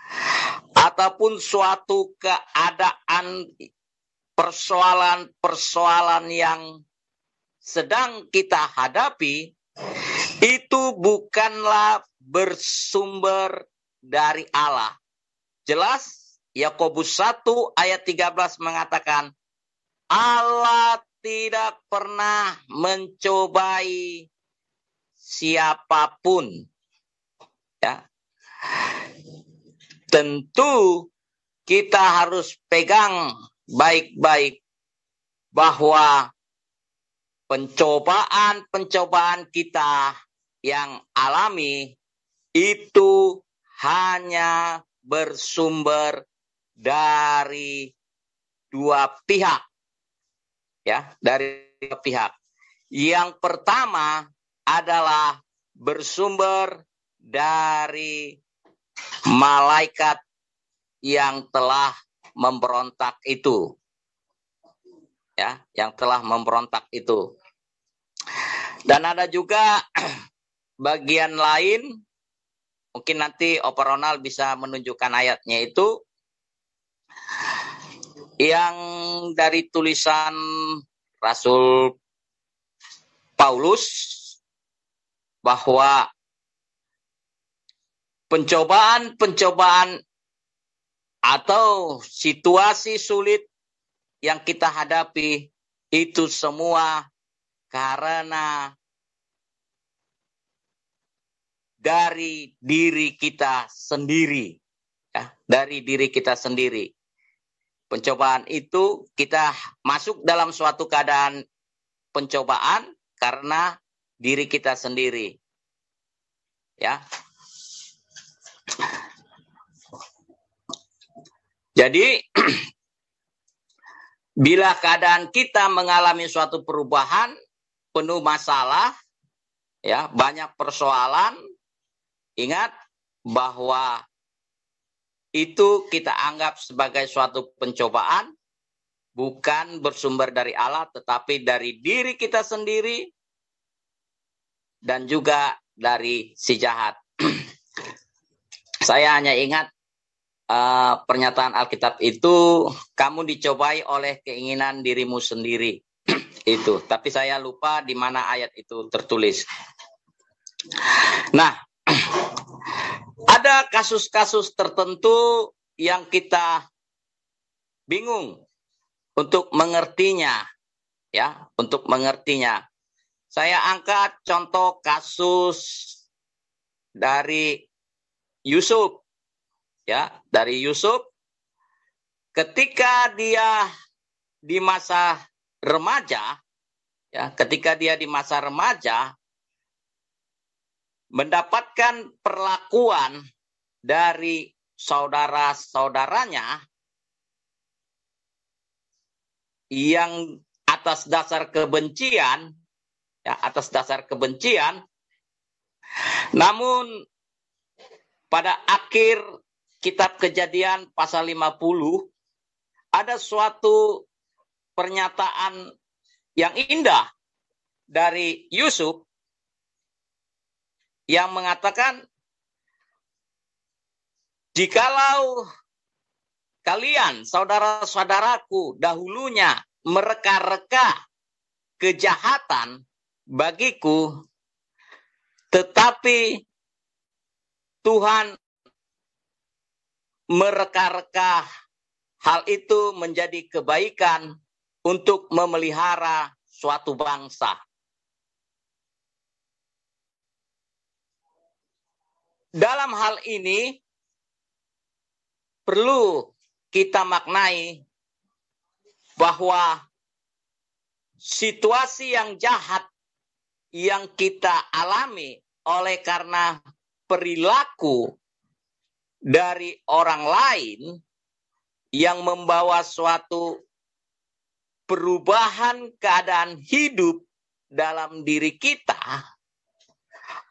ataupun suatu keadaan persoalan-persoalan yang sedang kita hadapi, itu bukanlah bersumber dari Allah. Jelas Yakobus 1 ayat 13 mengatakan, Allah tidak pernah mencobai siapapun. Ya. Tentu kita harus pegang baik-baik bahwa pencobaan kita yang alami itu hanya bersumber dari dua pihak. Ya, dari dua pihak. Yang pertama adalah bersumber dari malaikat yang telah memberontak itu. Ya, yang telah memberontak itu. Dan ada juga bagian lain, mungkin nanti Opa Ronald bisa menunjukkan ayatnya itu, yang dari tulisan Rasul Paulus, bahwa pencobaan-pencobaan atau situasi sulit yang kita hadapi itu semua karena dari diri kita sendiri. Ya, dari diri kita sendiri. Pencobaan itu kita masuk dalam suatu keadaan pencobaan karena diri kita sendiri. Ya. Jadi bila keadaan kita mengalami suatu perubahan penuh masalah, ya, banyak persoalan, ingat bahwa itu kita anggap sebagai suatu pencobaan, bukan bersumber dari Allah, tetapi dari diri kita sendiri dan juga dari si jahat. Saya hanya ingat pernyataan Alkitab itu, kamu dicobai oleh keinginan dirimu sendiri. Itu, tapi saya lupa di mana ayat itu tertulis. Nah, ada kasus-kasus tertentu yang kita bingung untuk mengertinya, ya, untuk mengertinya. Saya angkat contoh kasus dari Yusuf, ya, dari Yusuf ketika dia di masa remaja, ya, ketika dia di masa remaja mendapatkan perlakuan dari saudara-saudaranya yang atas dasar kebencian, ya, atas dasar kebencian. Namun pada akhir kitab Kejadian pasal 50 ada suatu pernyataan yang indah dari Yusuf yang mengatakan, jikalau kalian, saudara-saudaraku, dahulunya mereka-reka kejahatan bagiku, tetapi Tuhan mereka-reka hal itu menjadi kebaikan untuk memelihara suatu bangsa. Dalam hal ini perlu kita maknai bahwa situasi yang jahat yang kita alami oleh karena perilaku dari orang lain yang membawa suatu perubahan keadaan hidup dalam diri kita,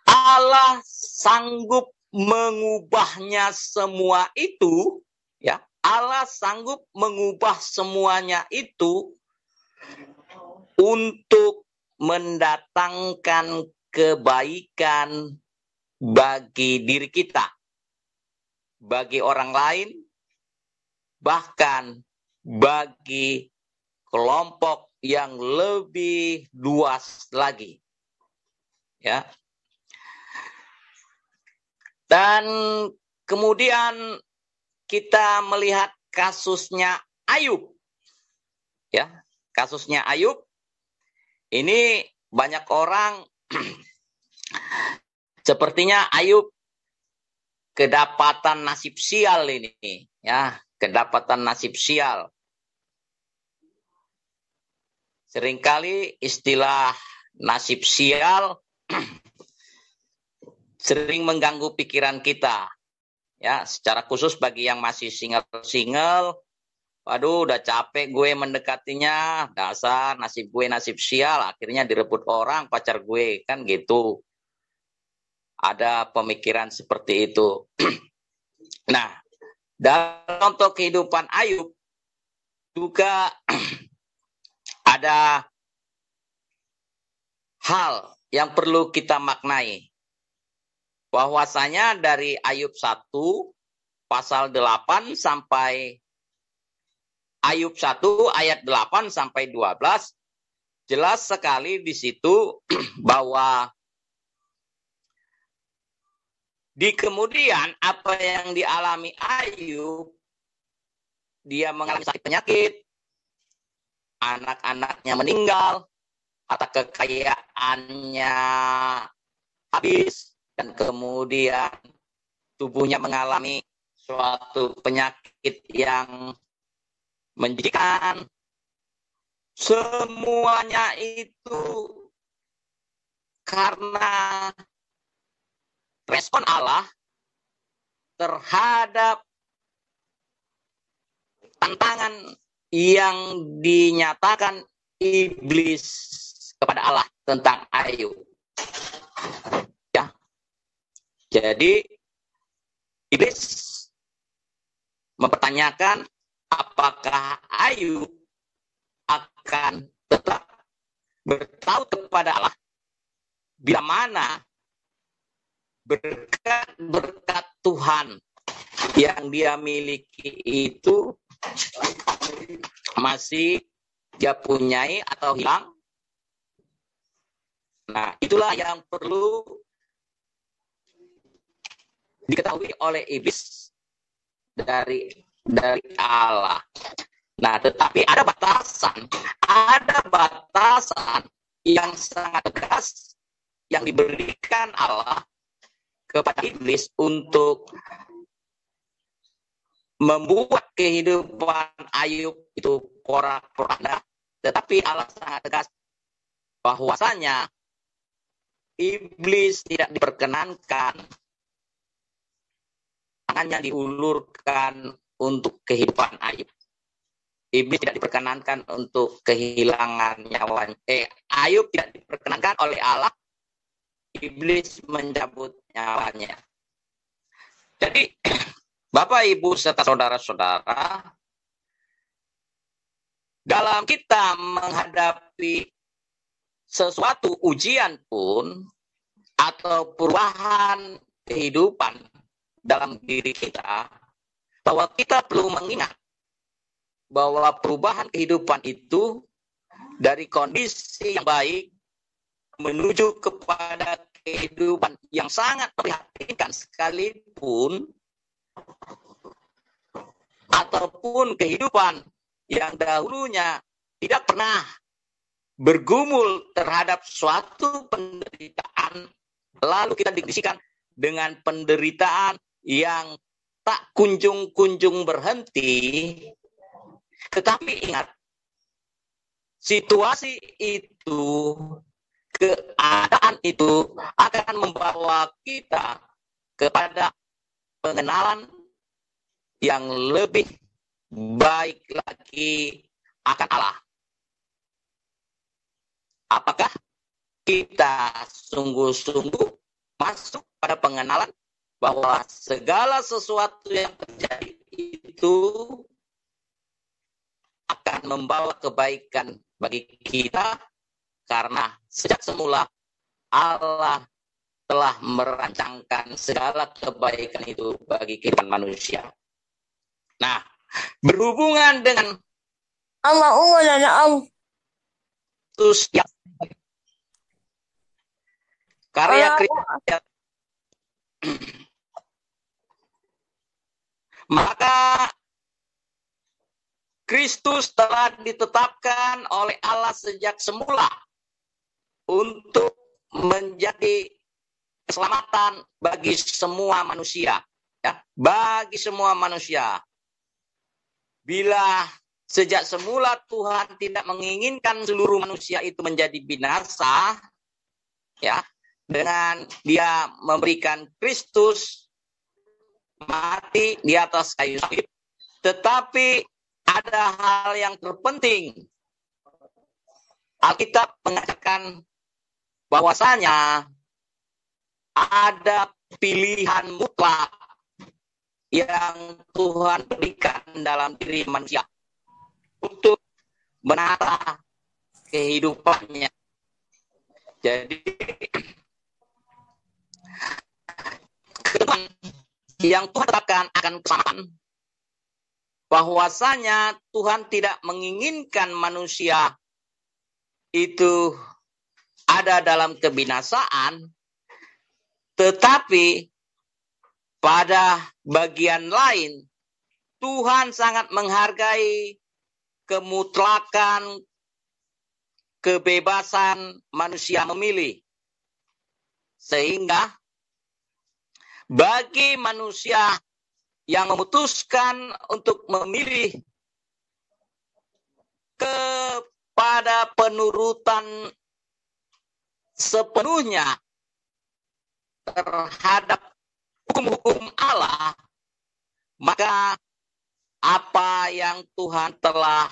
Allah sanggup mengubahnya semua itu, ya. Allah sanggup mengubah semuanya itu untuk mendatangkan kebaikan bagi diri kita, bagi orang lain, bahkan bagi kelompok yang lebih luas lagi. Ya. Dan kemudian kita melihat kasusnya Ayub. Ya, kasusnya Ayub. Ini banyak orang sepertinya Ayub kedapatan nasib sial ini, ya, kedapatan nasib sial. Seringkali istilah nasib sial sering mengganggu pikiran kita, ya, secara khusus bagi yang masih single-single, Waduh, udah capek gue mendekatinya, dasar nasib gue nasib sial, akhirnya direbut orang pacar gue, kan gitu. Ada pemikiran seperti itu. Nah, dalam contoh kehidupan Ayub juga ada hal yang perlu kita maknai. Bahwasanya dari Ayub 1 pasal 8 sampai Ayub 1 ayat 8 sampai 12 jelas sekali di situ bahwa di kemudian apa yang dialami Ayub, dia mengalami sakit penyakit, anak-anaknya meninggal, harta kekayaannya habis, dan kemudian tubuhnya mengalami suatu penyakit yang menjijikkan. Semuanya itu karena respon Allah terhadap tantangan yang dinyatakan iblis kepada Allah tentang Ayub. Ya. Jadi iblis mempertanyakan apakah Ayub akan tetap bertaut kepada Allah bila mana berkat Tuhan yang dia miliki itu masih dia punyai atau hilang. Nah, itulah yang perlu diketahui oleh iblis dari Allah. Nah, tetapi ada batasan yang sangat tegas yang diberikan Allah kepada iblis untuk membuat kehidupan Ayub itu porak-poranda. Tetapi Allah sangat tegas bahwasanya iblis tidak diperkenankan tangannya diulurkan untuk kehidupan Ayub. Iblis tidak diperkenankan untuk kehilangan nyawanya. Ayub tidak diperkenankan oleh Allah. Iblis mencabut nyawanya. Jadi, Bapak, Ibu, serta saudara-saudara, dalam kita menghadapi sesuatu ujian pun, atau perubahan kehidupan dalam diri kita, bahwa kita perlu mengingat bahwa perubahan kehidupan itu dari kondisi yang baik menuju kepada kehidupan yang sangat memprihatinkan sekalipun, ataupun kehidupan yang dahulunya tidak pernah bergumul terhadap suatu penderitaan, lalu kita dikondisikan dengan penderitaan yang tak kunjung-kunjung berhenti. Tetapi ingat, situasi itu, keadaan itu akan membawa kita kepada pengenalan yang lebih baik lagi akan Allah. Apakah kita sungguh-sungguh masuk pada pengenalan bahwa segala sesuatu yang terjadi itu akan membawa kebaikan bagi kita, karena sejak semula Allah telah merancangkan segala kebaikan itu bagi kehidupan manusia. Nah, berhubungan dengan Kristus yang karya Kristus, maka Kristus telah ditetapkan oleh Allah sejak semula untuk menjadi keselamatan bagi semua manusia, ya, bagi semua manusia. Bila sejak semula Tuhan tidak menginginkan seluruh manusia itu menjadi binasa, ya, dengan Dia memberikan Kristus mati di atas kayu salib, tetapi ada hal yang terpenting. Alkitab mengatakan bahwasanya ada pilihan mutlak yang Tuhan berikan dalam diri manusia untuk menata kehidupannya. Jadi yang Tuhan tetapkan akan kesamaan, bahwasanya Tuhan tidak menginginkan manusia itu ada dalam kebinasaan, tetapi pada bagian lain Tuhan sangat menghargai kemutlakan kebebasan manusia memilih. Sehingga bagi manusia yang memutuskan untuk memilih kepada penurutan sepenuhnya terhadap hukum-hukum Allah, maka apa yang Tuhan telah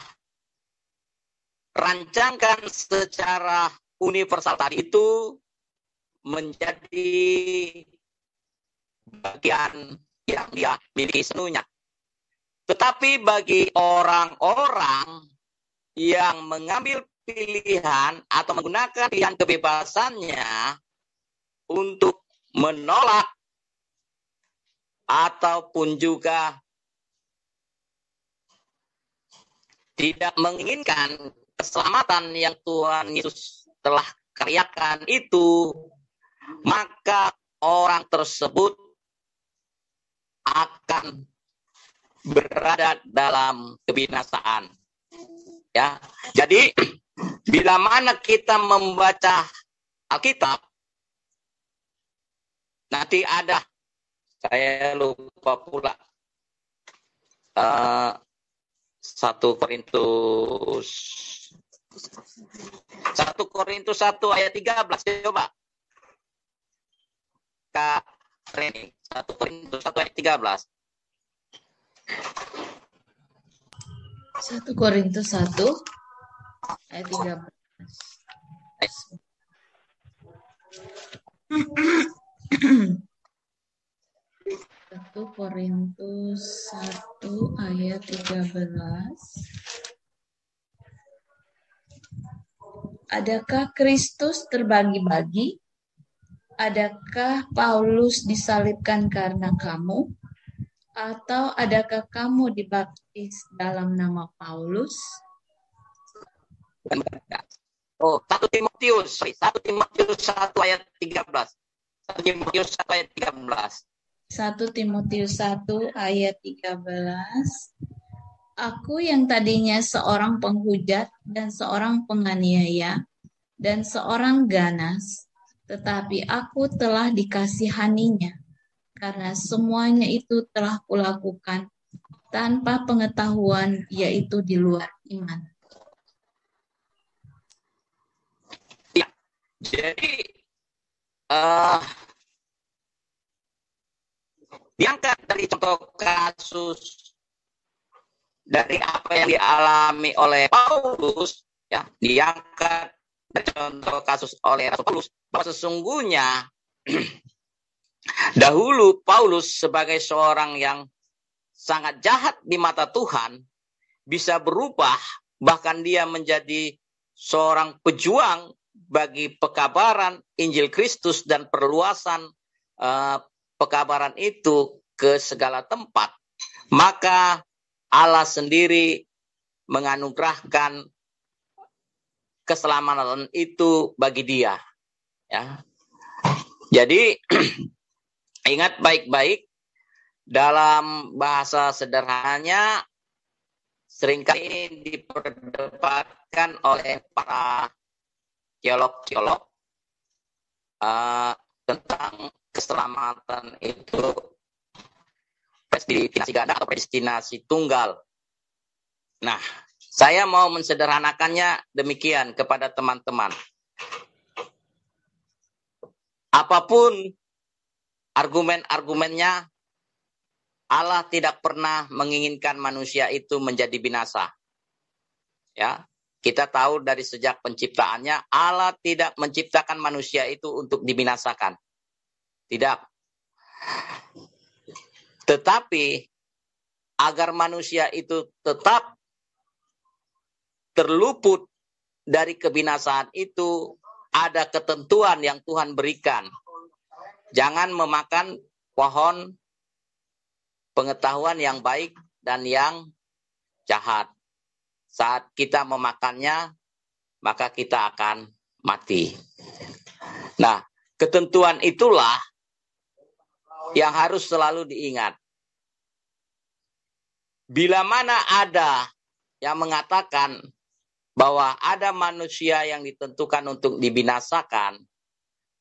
rancangkan secara universal tadi itu menjadi bagian yang dia miliki sepenuhnya. Tetapi bagi orang-orang yang mengambil pilihan atau menggunakan pilihan kebebasannya untuk menolak ataupun juga tidak menginginkan keselamatan yang Tuhan Yesus telah karyakan itu, maka orang tersebut akan berada dalam kebinasaan. Ya, jadi bila mana kita membaca Alkitab, nanti ada, saya lupa pula, 1 Korintus 1 ayat 13, coba Kak Reni, 1 Korintus 1 ayat 13. 1 Korintus 1 ayat 13. 1 Korintus 1 ayat 13. Adakah Kristus terbagi-bagi? Adakah Paulus disalibkan karena kamu? Atau adakah kamu dibaptis dalam nama Paulus? Oh, 1 Timotius 1 ayat 13. 1 Timotius 1 ayat 13. 1 Timotius 1 ayat 13. Aku yang tadinya seorang penghujat dan seorang penganiaya dan seorang ganas, tetapi aku telah dikasihaninya, karena semuanya itu telah kulakukan tanpa pengetahuan, yaitu di luar iman. Ya, jadi diangkat dari contoh kasus dari apa yang dialami oleh Paulus, ya, diangkat dari contoh kasus oleh Rasul Paulus, bahwa sesungguhnya dahulu Paulus sebagai seorang yang sangat jahat di mata Tuhan bisa berubah, bahkan dia menjadi seorang pejuang bagi pekabaran Injil Kristus dan perluasan pekabaran itu ke segala tempat. Maka Allah sendiri menganugerahkan keselamatan itu bagi dia. Ya. Jadi ingat baik-baik, dalam bahasa sederhananya seringkali diperdebatkan oleh para teolog-teolog tentang keselamatan itu predestinasi ganda atau predestinasi tunggal. Nah, saya mau mensederhanakannya demikian kepada teman-teman. Apapun argumen-argumennya, Allah tidak pernah menginginkan manusia itu menjadi binasa. Ya, kita tahu dari sejak penciptaannya Allah tidak menciptakan manusia itu untuk dibinasakan. Tidak. Tetapi agar manusia itu tetap terluput dari kebinasaan itu, ada ketentuan yang Tuhan berikan. Jangan memakan pohon pengetahuan yang baik dan yang jahat. Saat kita memakannya, maka kita akan mati. Nah, ketentuan itulah yang harus selalu diingat. Bila mana ada yang mengatakan bahwa ada manusia yang ditentukan untuk dibinasakan,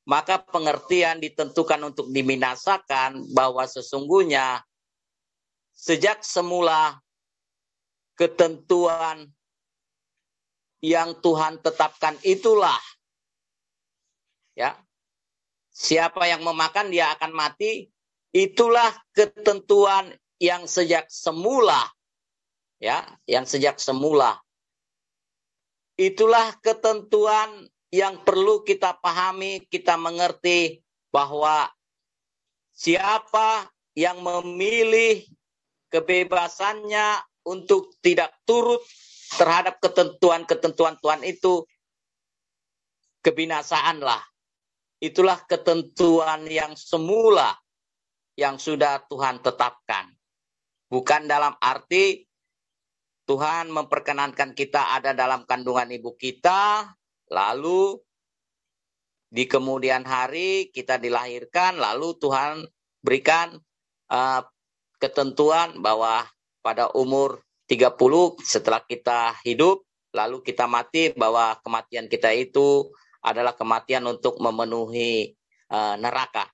maka pengertian ditentukan untuk dibinasakan bahwa sesungguhnya sejak semula ketentuan yang Tuhan tetapkan itulah, ya, siapa yang memakan dia akan mati, itulah ketentuan yang sejak semula, ya, yang sejak semula. Itulah ketentuan yang perlu kita pahami, kita mengerti bahwa siapa yang memilih kebebasannya untuk tidak turut terhadap ketentuan-ketentuan Tuhan itu, kebinasaanlah. Itulah ketentuan yang semula yang sudah Tuhan tetapkan. Bukan dalam arti Tuhan memperkenankan kita ada dalam kandungan ibu kita, lalu di kemudian hari kita dilahirkan, lalu Tuhan berikan ketentuan bahwa pada umur 30 setelah kita hidup, lalu kita mati, bahwa kematian kita itu adalah kematian untuk memenuhi neraka.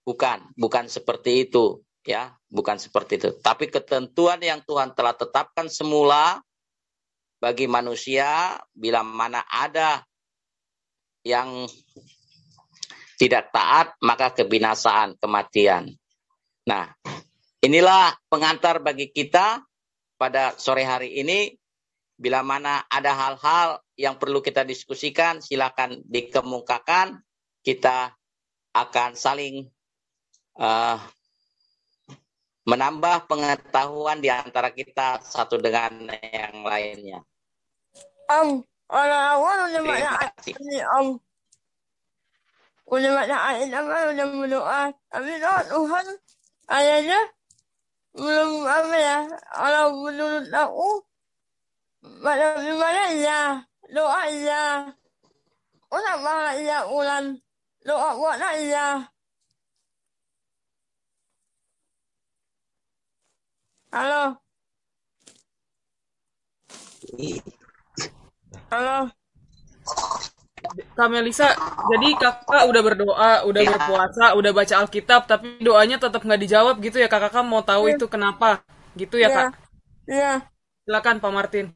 Bukan seperti itu, ya, bukan seperti itu. Tapi ketentuan yang Tuhan telah tetapkan semula bagi manusia, bila mana ada yang tidak taat, maka kebinasaan, kematian. Nah, inilah pengantar bagi kita pada sore hari ini. Bila mana ada hal-hal yang perlu kita diskusikan, silakan dikemukakan. Kita akan saling menambah pengetahuan di antara kita satu dengan yang lainnya. Terima kasih. Udah bacain apa, udah berdoa, tapi Tuhan ayahnya belum apa ya, kalau menurut aku pada gimana ya, doa ya, udah malah ya ulan, doa buat ya. Halo. Halo. Kak Melisa, jadi kakak udah berdoa, udah berpuasa, udah baca Alkitab, tapi doanya tetap nggak dijawab gitu ya, kakak mau tahu itu kenapa, gitu ya Kak? Iya. Silakan Pak Martin.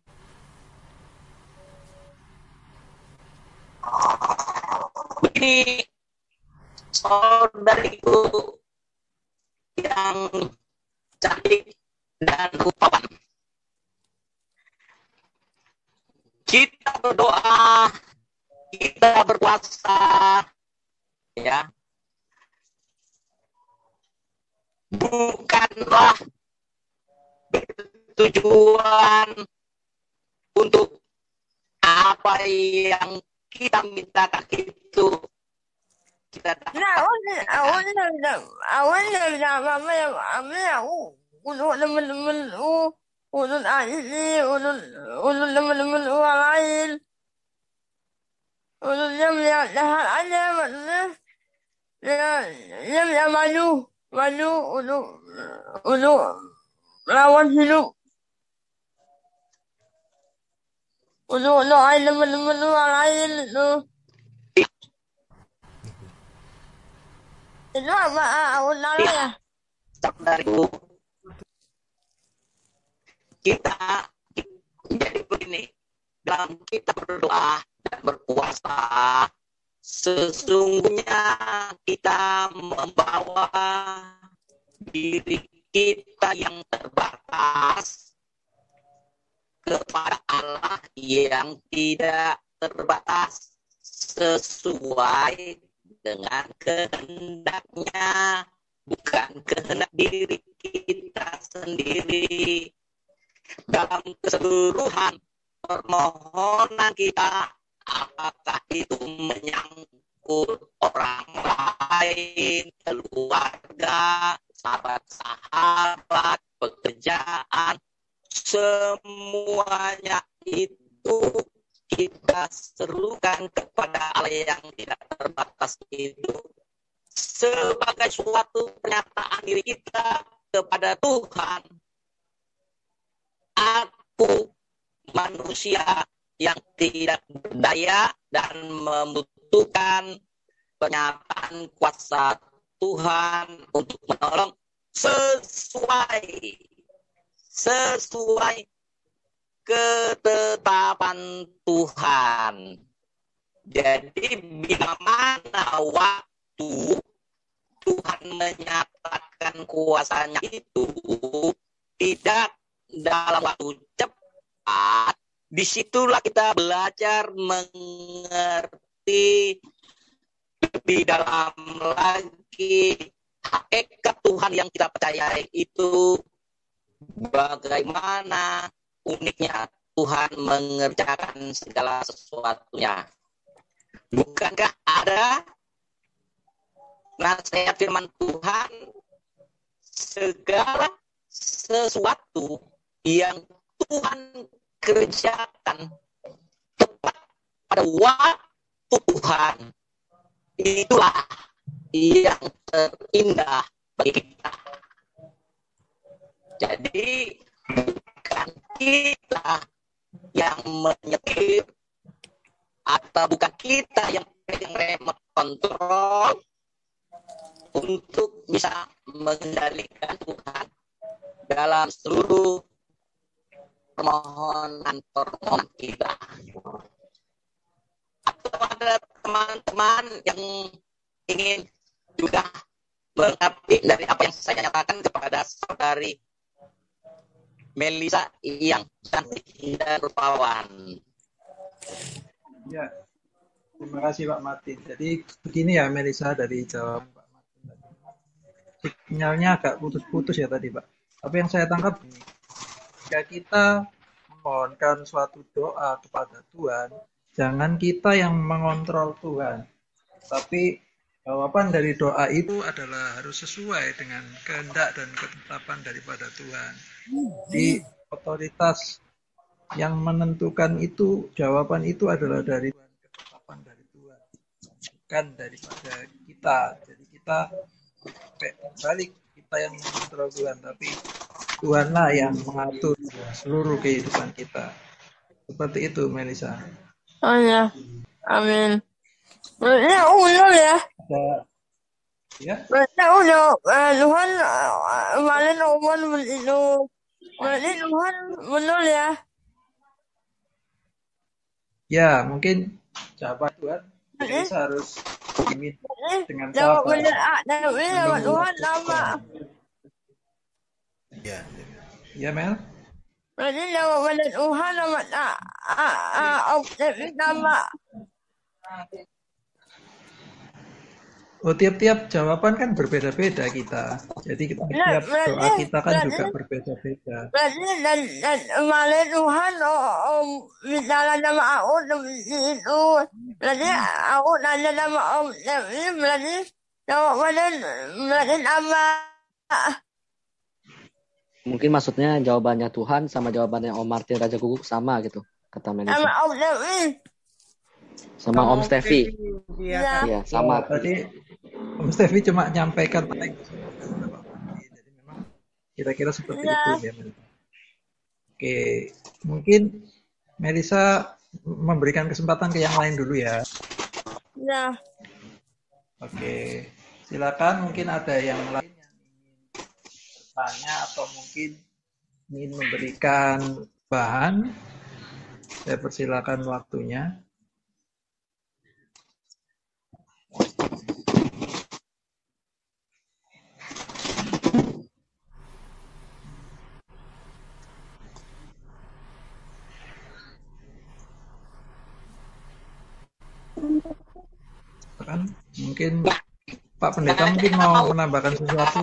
Begini, saudariku yang cantik dan rupawan, kita berdoa, kita berpuasa, ya, bukanlah bertujuan untuk apa yang kita mintakan itu kita dapat. Ya maju untuk lawan hidup, untuk doain teman-teman lain itu. Itu apa ya? Saudariku, kita jadi begini, dalam kita berdoa dan berpuasa, sesungguhnya kita membawa diri kita yang terbatas kepada Allah yang tidak terbatas sesuai dengan kehendaknya, bukan kehendak diri kita sendiri. Dalam keseluruhan permohonan kita, apakah itu menyangkut orang lain, keluarga, sahabat-sahabat, pekerjaan, semuanya itu kita serukan kepada Allah yang tidak terbatas itu sebagai suatu pernyataan diri kita kepada Tuhan. Aku manusia yang tidak berdaya dan membutuhkan pernyataan kuasa Tuhan untuk menolong sesuai ketetapan Tuhan. Jadi bila mana waktu Tuhan menyatakan kuasanya itu tidak dalam waktu cepat, disitulah kita belajar mengerti lebih dalam lagi hakikat Tuhan yang kita percayai itu, bagaimana uniknya Tuhan mengerjakan segala sesuatunya. Bukankah ada nasihat firman Tuhan, segala sesuatu yang Tuhan kerjakan tepat pada waktu Tuhan, itulah yang terindah bagi kita. Jadi bukan kita yang menyetir atau bukan kita yang pegang remote control untuk bisa mengendalikan Tuhan dalam seluruh permohonan kita. Atau ada teman-teman yang ingin juga mengabdi dari apa yang saya nyatakan kepada saudari Melisa yang cantik dan rupawan. Ya, terima kasih Pak Martin. Jadi begini ya Melisa, dari jawaban Pak Martin tadi. Sinyalnya agak putus-putus ya tadi Pak. Tapi yang saya tangkap ini, jika kita memohonkan suatu doa kepada Tuhan, jangan kita yang mengontrol Tuhan. Tapi jawaban dari doa itu adalah harus sesuai dengan kehendak dan ketetapan daripada Tuhan. Di otoritas yang menentukan itu, jawaban itu adalah dari Tuhan, ketetapan dari Tuhan, bukan daripada kita. Jadi kita balik, kita yang mengontrol Tuhan, tapi Tuhanlah yang mengatur seluruh kehidupan kita. Seperti itu, Melisa. Oh ya, amin. Berarti udah ya. Ya. Berarti udah Tuhan kemarin omongan begitu. Berarti Tuhan benar ya. Ya, mungkin jawaban Tuhan Melisa harus diminta dengan Jawab sabar. benar, jawab Tuhan nama. Ya, Mel. Berarti jawab benar Tuhan nama nama. Oh, tiap-tiap jawaban kan berbeda-beda kita. Jadi tiap doa kita kan juga berbeda-beda. Berarti dan kemarin Tuhan bicara nama aku itu. Berarti aku nanya nama Om ini berarti jawabannya berarti nama. Mungkin maksudnya jawabannya Tuhan sama jawabannya Om Martin Raja Guguk sama gitu, kata Melisa. Sama Om Devi. Sama Om Stevi. Iya, sama. Tadi Om Stevi cuma nyampaikan tentang jadi memang kira-kira seperti itu ya. Oke, mungkin Melisa memberikan kesempatan ke yang lain dulu ya. Iya. Oke, silakan, mungkin ada yang lain yang ingin bertanya atau mungkin ingin memberikan bahan. Saya persilakan waktunya. Kan mungkin Pak Pendeta mungkin mau menambahkan sesuatu.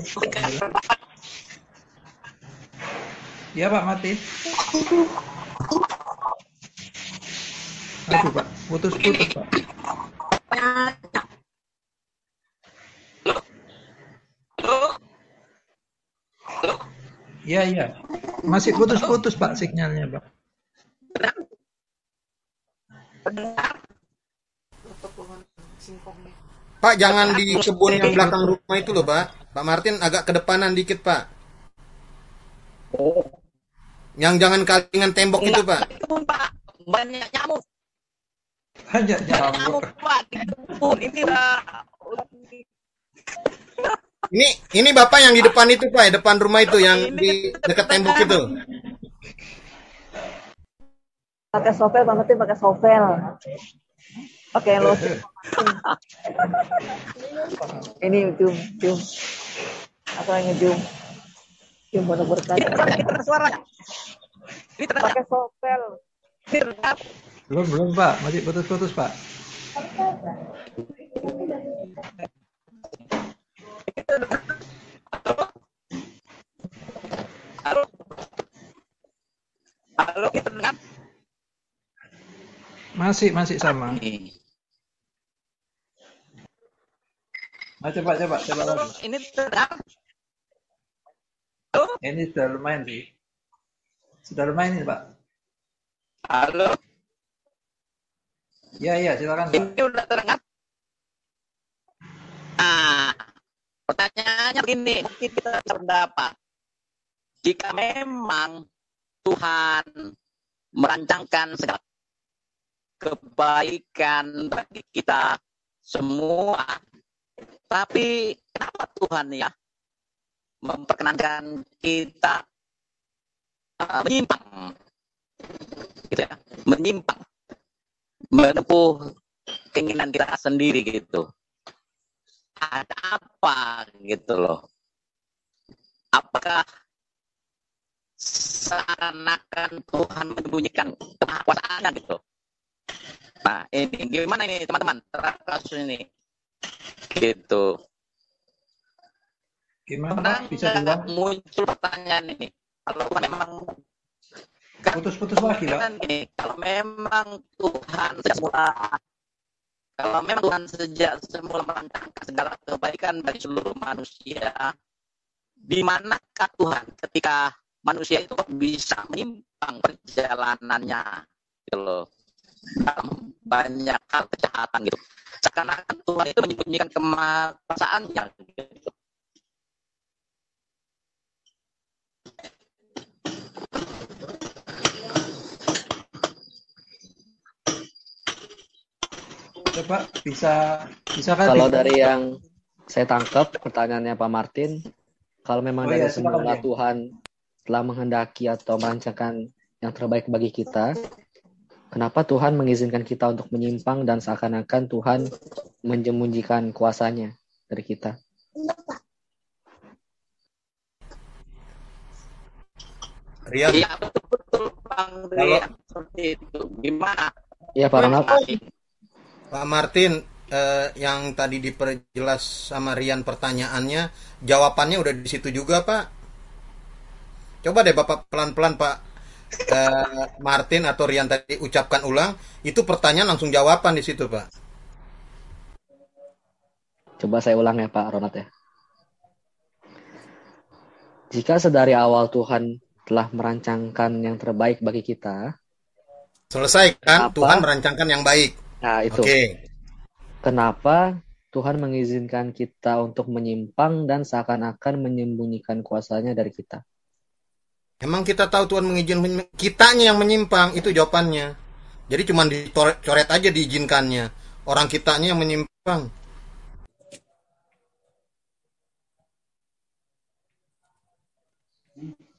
Ya Pak Martin. Aduh Pak, putus-putus Pak. Iya. Masih putus-putus Pak sinyalnya Pak. Pak, jangan di kebun yang belakang rumah itu loh, Pak. Pak Martin agak kedepanan dikit, Pak. Yang jangan kalingan tembok itu, Pak. Banyak nyamuk. Banyak nyamuk. Pak, di kebun ini Ini Bapak yang di depan itu, Pak, depan rumah itu yang di dekat tembok itu. Pakai sovel, Pak Martin pakai sovel. Pakai lotion. Ini zoom. Apa yang ngezoom? Zoom bener-bener tadi. Suara. Pakai sovel. Belum Pak, masih putus-putus Pak. Halo, kita dengar. Masih sama. Nah, coba lagi. Ini terdengar. Ini sudah lumayan sih. Sudah lumayan ini Pak. Halo. Iya, silakan Pak. Ini udah terdengar. Nah, pertanyaannya begini, mungkin kita berpendapat. Jika memang Tuhan merancangkan segala kebaikan bagi kita semua, tapi kenapa Tuhan ya memperkenankan kita menyimpang, gitu ya, menyimpang, menempuh keinginan kita sendiri gitu. Ada apa gitu loh? Apakah seakan-akan Tuhan menyembunyikan kemahakuasaannya gitu? Nah, ini gimana ini teman-teman terhadap kasus ini? Gitu. Gimana bisa bilang? Muncul pertanyaan ini. Kalau memang putus-putus lagi, Pak. Kalau memang Tuhan sejak semula merancangkan segala kebaikan bagi seluruh manusia, di manakah Tuhan ketika manusia itu bisa menyimpang perjalanannya gitu loh, dalam banyak hal kejahatan gitu. Seakan-akan Tuhan itu menyembunyikan kemahakuasaannya gitu. Coba bisa kan? Kalau dari yang saya tangkap pertanyaannya Pak Martin, kalau memang dari semula Tuhan telah menghendaki atau merancangkan yang terbaik bagi kita, kenapa Tuhan mengizinkan kita untuk menyimpang dan seakan-akan Tuhan menyembunyikan kuasanya dari kita? Rian. Iya, betul Bang Rian. Seperti itu. Gimana? Iya, Pak Ronald. Pak Martin, yang tadi diperjelas sama Rian pertanyaannya, jawabannya udah di situ juga, Pak. Coba deh Bapak pelan-pelan Pak Martin atau Rian tadi ucapkan ulang, itu pertanyaan langsung jawaban di situ, Pak. Coba saya ulang ya Pak Ronald ya. Jika sedari awal Tuhan telah merancangkan yang terbaik bagi kita, selesai kan? Tuhan merancangkan yang baik. Nah itu. Kenapa Tuhan mengizinkan kita untuk menyimpang dan seakan-akan menyembunyikan kuasanya dari kita? Emang kita tahu Tuhan mengizinkan, kitanya yang menyimpang, itu jawabannya. Jadi cuma dicoret aja diizinkannya. Orang kitanya yang menyimpang.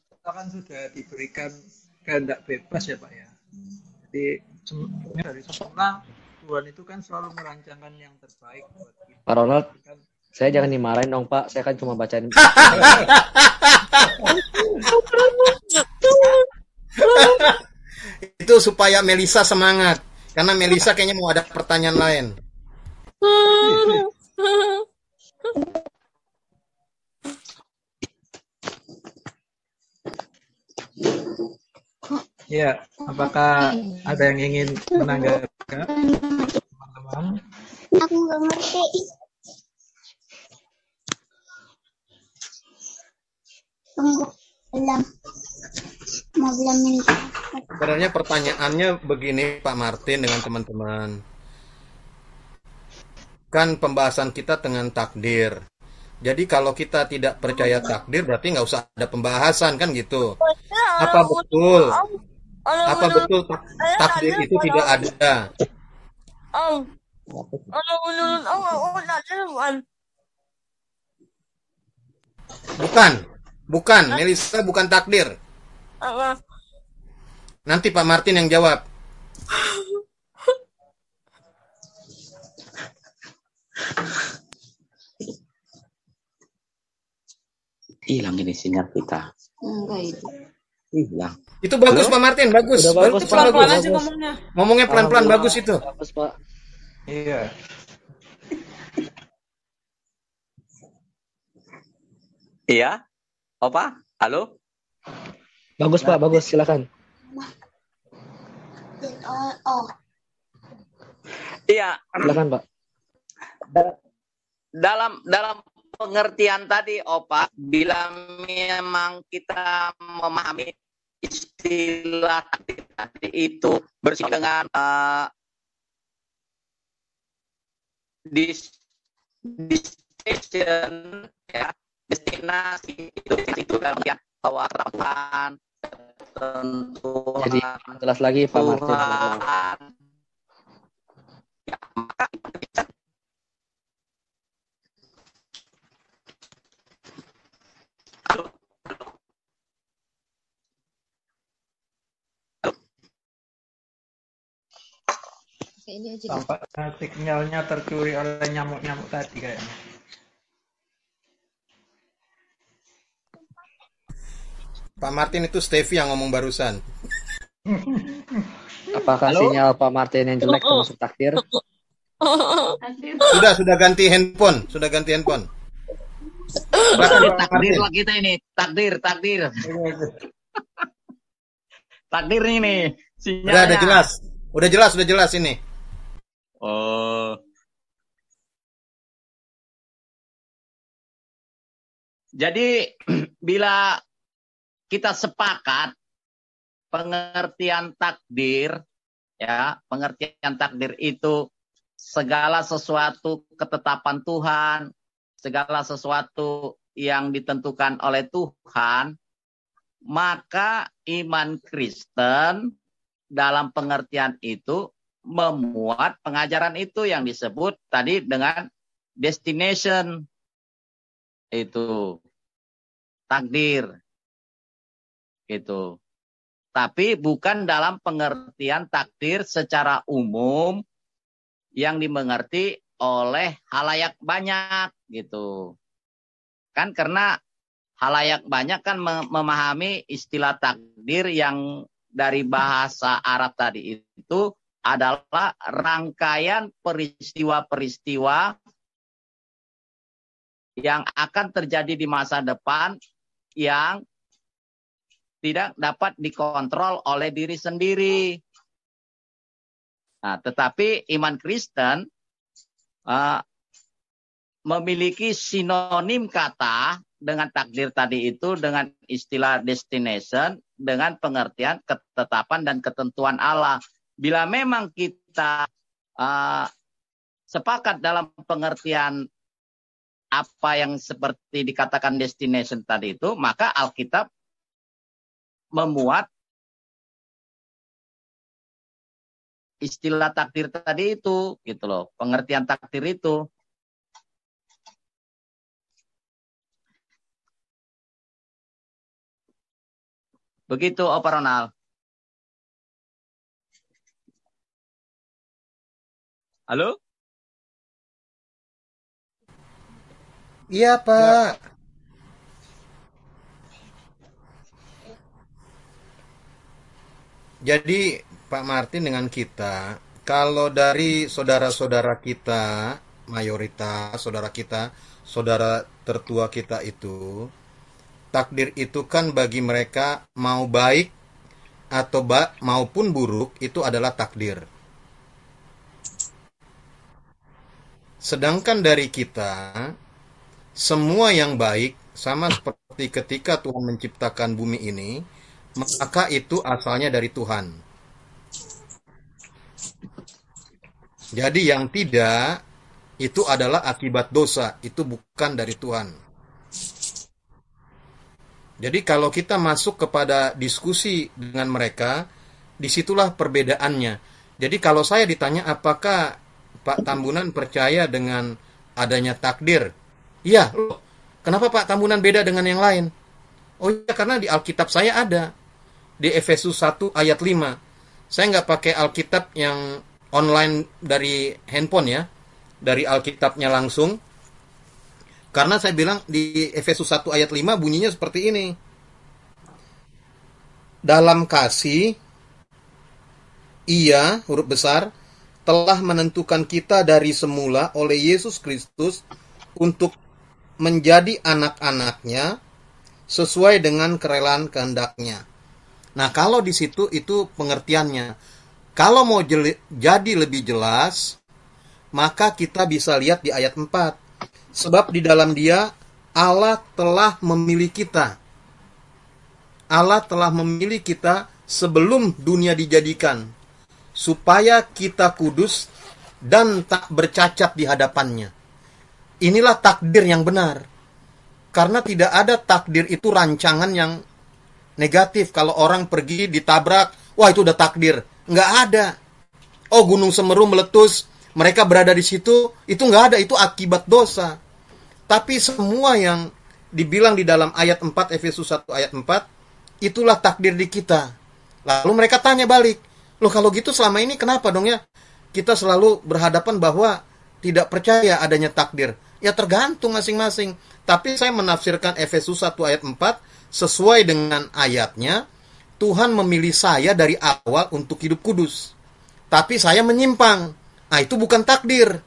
Kita kan sudah diberikan kehendak bebas ya Pak ya. Jadi dari semula Tuhan itu kan selalu merancangkan yang terbaik buat kita. Pak Ronald, saya jangan dimarahin dong Pak, saya kan cuma bacain. Itu supaya Melisa semangat. Karena Melisa kayaknya mau ada pertanyaan lain. Ya, apakah ada yang ingin menanggapi teman-teman? Aku nggak ngerti. Tunggu, belum. Mau belum minta. Sebenarnya pertanyaannya begini Pak Martin dengan teman-teman. Kan pembahasan kita dengan takdir. Jadi kalau kita tidak percaya takdir berarti nggak usah ada pembahasan kan gitu. Apa betul? Apa betul takdir itu tidak ada? Kalau menurut aku takdir bukan. Bukan. Melisa bukan takdir. Apa? Nanti Pak Martin yang jawab. Hilang ini sinyal kita. Enggak itu. Hilang. Itu bagus Halo? Pak Martin, bagus. Udah bagus, Bagus, Pak. Pelan-pelan bagus. aja ngomongnya. Ngomongnya pelan-pelan Alhamdulillah. bagus itu. Bagus, Pak. Iya. Iya? Opa? Halo? Bagus, Pak. Bagus. Silakan. Oh. Iya, Silakan, Pak. dalam pengertian tadi Opa, bila memang kita memahami istilah tadi itu bersama dengan destination, ya, destinasi itu dalam ya bahwa Tuhan, Jadi ketentuan jelas lagi Pak Martin. Tuhan, ya, maka Ini aja. Tampaknya sinyalnya tercuri oleh nyamuk-nyamuk tadi kayaknya. Pak Martin itu Stevie yang ngomong barusan. Apakah Halo? sinyal Pak Martin yang jelek termasuk takdir? Sudah ganti handphone, Silakan Pak takdir Martin. lah kita ini, takdir. Takdir ini Udah sinyalnya. jelas ini. Oh. Jadi bila kita sepakat pengertian takdir, ya, pengertian takdir itu segala sesuatu ketetapan Tuhan, segala sesuatu yang ditentukan oleh Tuhan, maka iman Kristen dalam pengertian itu memuat pengajaran itu yang disebut tadi dengan destination, itu takdir gitu. Tapi bukan dalam pengertian takdir secara umum yang dimengerti oleh halayak banyak gitu. Kan karena halayak banyak kan memahami istilah takdir yang dari bahasa Arab tadi itu adalah rangkaian peristiwa-peristiwa yang akan terjadi di masa depan yang tidak dapat dikontrol oleh diri sendiri. Nah, tetapi iman Kristen memiliki sinonim kata dengan takdir tadi itu dengan istilah destination dengan pengertian ketetapan dan ketentuan Allah. Bila memang kita sepakat dalam pengertian apa yang seperti dikatakan destination tadi itu, maka Alkitab memuat istilah takdir tadi itu, gitu loh, pengertian takdir itu. Begitu, Opa Ronald. Halo? Iya, Pak. Jadi Pak Martin dengan kita Kalau dari saudara-saudara kita, mayoritas saudara kita, saudara tertua kita itu, takdir itu kan bagi mereka mau baik atau maupun buruk itu adalah takdir. Sedangkan dari kita, semua yang baik, sama seperti ketika Tuhan menciptakan bumi ini, maka itu asalnya dari Tuhan. Jadi yang tidak, itu adalah akibat dosa, itu bukan dari Tuhan. Jadi kalau kita masuk kepada diskusi dengan mereka, disitulah perbedaannya. Jadi kalau saya ditanya apakah Pak Tambunan percaya dengan adanya takdir? Iya, loh. Kenapa Pak Tambunan beda dengan yang lain? Oh iya, karena di Alkitab saya ada. Di Efesus 1 ayat 5. Saya nggak pakai Alkitab yang online dari handphone ya. Dari Alkitabnya langsung. Karena saya bilang di Efesus 1 ayat 5 bunyinya seperti ini. Dalam kasih, Ia, huruf besar, telah menentukan kita dari semula oleh Yesus Kristus untuk menjadi anak-anaknya sesuai dengan kerelaan kehendak-Nya. Nah, kalau di situ itu pengertiannya. Kalau mau jadi lebih jelas, maka kita bisa lihat di ayat 4. Sebab di dalam Dia Allah telah memilih kita. Allah telah memilih kita sebelum dunia dijadikan, supaya kita kudus dan tak bercacat di hadapannya. Inilah takdir yang benar. Karena tidak ada takdir itu rancangan yang negatif. Kalau orang pergi ditabrak, wah itu udah takdir. Nggak ada. Oh, Gunung Semeru meletus, mereka berada di situ, itu nggak ada. Itu akibat dosa. Tapi semua yang dibilang di dalam ayat 4, Efesus 1 ayat 4, itulah takdir di kita. Lalu mereka tanya balik, loh kalau gitu selama ini kenapa dong ya kita selalu berhadapan bahwa tidak percaya adanya takdir? Ya tergantung masing-masing. Tapi saya menafsirkan Efesus 1 ayat 4 sesuai dengan ayatnya. Tuhan memilih saya dari awal untuk hidup kudus. Tapi saya menyimpang. Nah itu bukan takdir.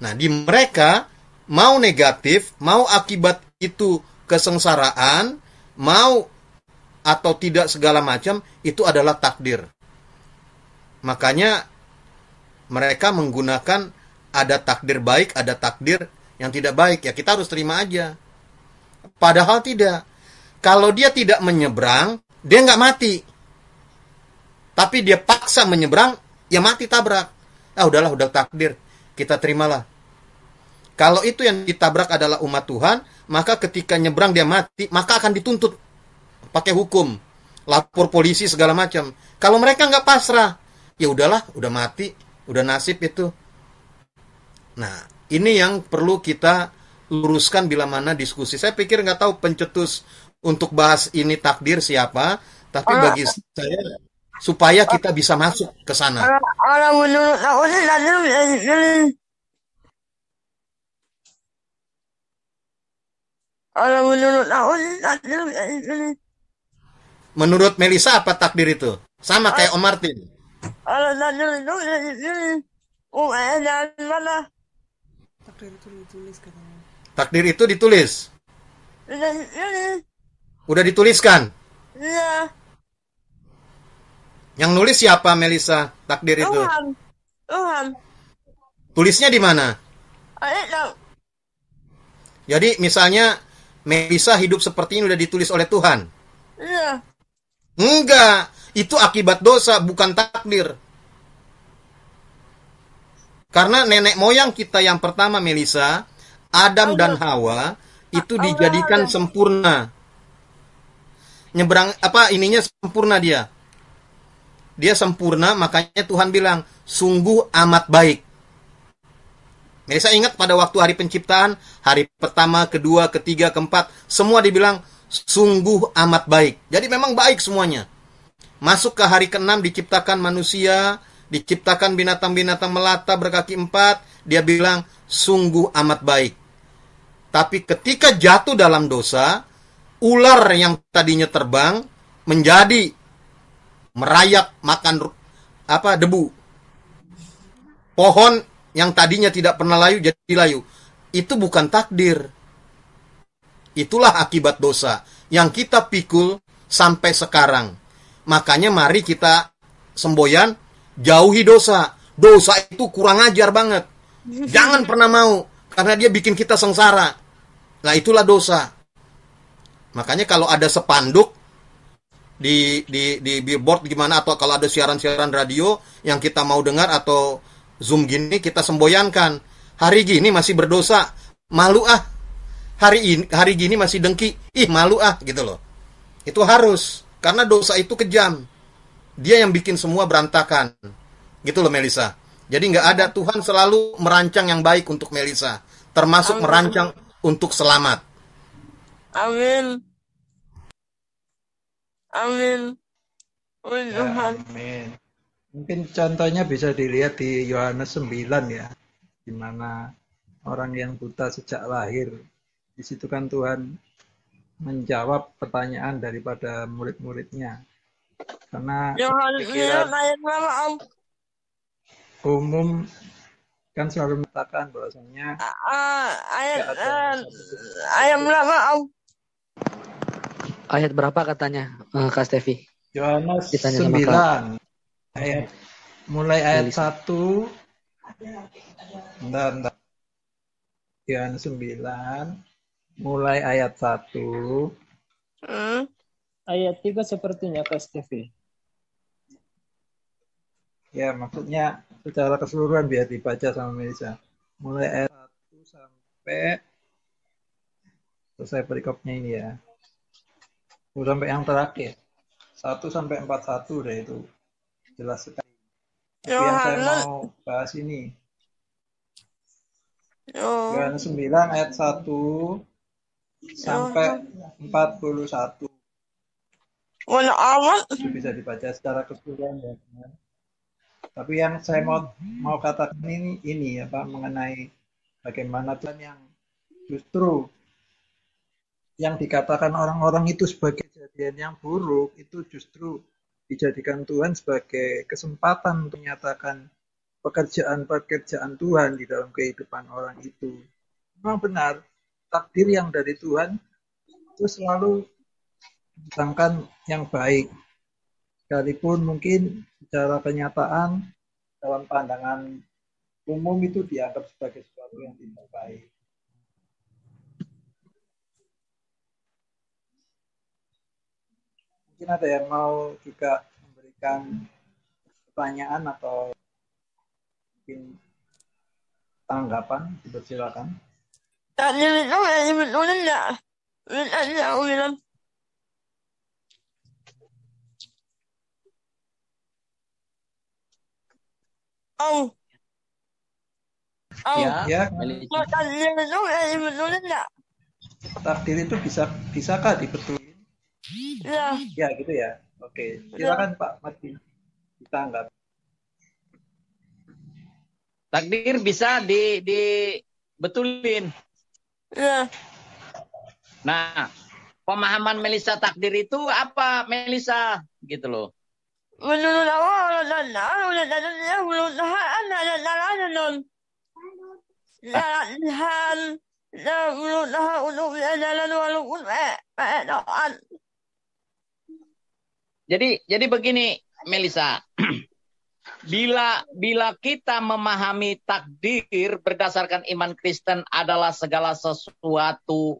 Nah di mereka mau negatif, mau akibat itu kesengsaraan, mau atau tidak segala macam, itu adalah takdir. Makanya mereka menggunakan ada takdir baik, ada takdir yang tidak baik. Ya kita harus terima aja. Padahal tidak. Kalau dia tidak menyeberang, dia nggak mati. Tapi dia paksa menyeberang, ya mati tabrak. Ah udahlah, udah takdir. Kita terimalah. Kalau itu yang ditabrak adalah umat Tuhan, maka ketika nyebrang dia mati, maka akan dituntut pakai hukum, lapor polisi segala macam. Kalau mereka nggak pasrah, ya udahlah, udah mati, udah nasib itu. Nah, ini yang perlu kita luruskan bila mana diskusi. Saya pikir nggak tahu pencetus untuk bahas ini takdir siapa, tapi bagi saya supaya kita bisa masuk ke sana. Menurut aku sih Menurut Melisa apa takdir itu? Sama kayak Om Martin. Takdir itu ditulis katanya. Takdir itu ditulis. Udah dituliskan. Iya. Yang nulis siapa Melisa? Takdir itu. Tuhan. Tulisnya di mana? Jadi misalnya Melisa hidup seperti ini udah ditulis oleh Tuhan. Iya. Enggak, itu akibat dosa, bukan takdir. Karena nenek moyang kita yang pertama Melisa, Adam dan Hawa itu dijadikan sempurna. Nyebrang ininya sempurna dia. Dia sempurna, makanya Tuhan bilang sungguh amat baik. Melisa ingat pada waktu hari penciptaan, hari pertama, kedua, ketiga, keempat, semua dibilang sungguh amat baik. Jadi memang baik semuanya. Masuk ke hari ke-6 diciptakan manusia, diciptakan binatang-binatang melata berkaki 4, dia bilang sungguh amat baik. Tapi ketika jatuh dalam dosa, ular yang tadinya terbang menjadi merayap makan debu. pohon yang tadinya tidak pernah layu jadi layu. Itu bukan takdir. Itulah akibat dosa yang kita pikul sampai sekarang. Makanya mari kita semboyan, jauhi dosa. Dosa itu kurang ajar banget. Jangan pernah mau, karena dia bikin kita sengsara. Nah, itulah dosa. Makanya kalau ada spanduk di billboard gimana, atau kalau ada siaran-siaran radio yang kita mau dengar atau Zoom gini, kita semboyankan. Hari gini masih berdosa, malu ah. Hari gini masih dengki, ih malu ah, gitu loh. Itu harus, karena dosa itu kejam. Dia yang bikin semua berantakan. Gitu loh Melisa. Jadi nggak ada, Tuhan selalu merancang yang baik untuk Melisa, termasuk merancang untuk selamat. Amin. Amin. Amin. Mungkin contohnya bisa dilihat di Yohanes 9 ya, di mana orang yang buta sejak lahir. Di situ kan Tuhan menjawab pertanyaan daripada murid-muridnya. Karena pikiran umum kan selalu mengatakan bahwasanya Ayat berapa katanya, Kak Stevi? Yohanes Ditanya 9 ayat mulai ayat 1. Bentar. Yohanes 9 mulai ayat 1. Ayat 3 sepertinya Kak Stevi. Ya, maksudnya secara keseluruhan biar dibaca sama Melisa. Mulai ayat 1 sampai selesai perikopnya ini ya. Sampai yang terakhir. 1 sampai 41 deh itu. Jelas sekali. Tapi yang saya mau bahas ini. Yohanes 9 ayat 1 sampai 41. Itu bisa dibaca secara keseluruhan ya. Tapi yang saya mau katakan ini apa, mengenai bagaimana Tuhan yang justru yang dikatakan orang-orang itu sebagai kejadian yang buruk, itu justru dijadikan Tuhan sebagai kesempatan untuk menyatakan pekerjaan-pekerjaan Tuhan di dalam kehidupan orang itu. Memang benar, takdir yang dari Tuhan itu selalu mendatangkan yang baik. Sekalipun mungkin secara kenyataan dalam pandangan umum itu dianggap sebagai sesuatu yang tidak baik. Mungkin ada yang mau juga memberikan pertanyaan atau mungkin tanggapan, dipersilakan. Ya. Takdir itu bisakah dibetulin? Ya, gitu ya. Oke, silakan Pak Martin ditanggap. Takdir bisa dibetulin. Nah, pemahaman Melisa takdir itu apa, Melisa? Gitu loh. Menurut Jadi begini, Melisa. Bila kita memahami takdir berdasarkan iman Kristen adalah segala sesuatu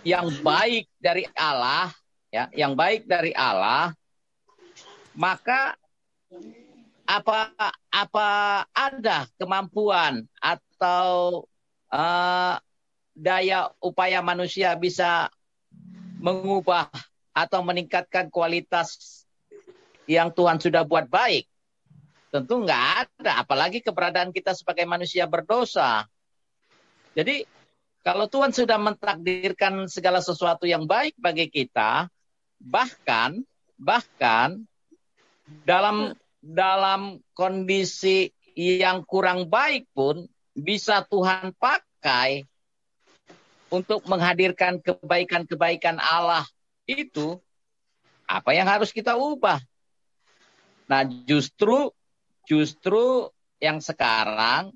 yang baik dari Allah, ya, yang baik dari Allah, maka apa ada kemampuan atau daya upaya manusia bisa mengubah atau meningkatkan kualitas yang Tuhan sudah buat baik? Tentu nggak ada, apalagi keberadaan kita sebagai manusia berdosa. Jadi kalau Tuhan sudah mentakdirkan segala sesuatu yang baik bagi kita, bahkan dalam kondisi yang kurang baik pun bisa Tuhan pakai untuk menghadirkan kebaikan-kebaikan Allah itu. Apa yang harus kita ubah? Nah, justru yang sekarang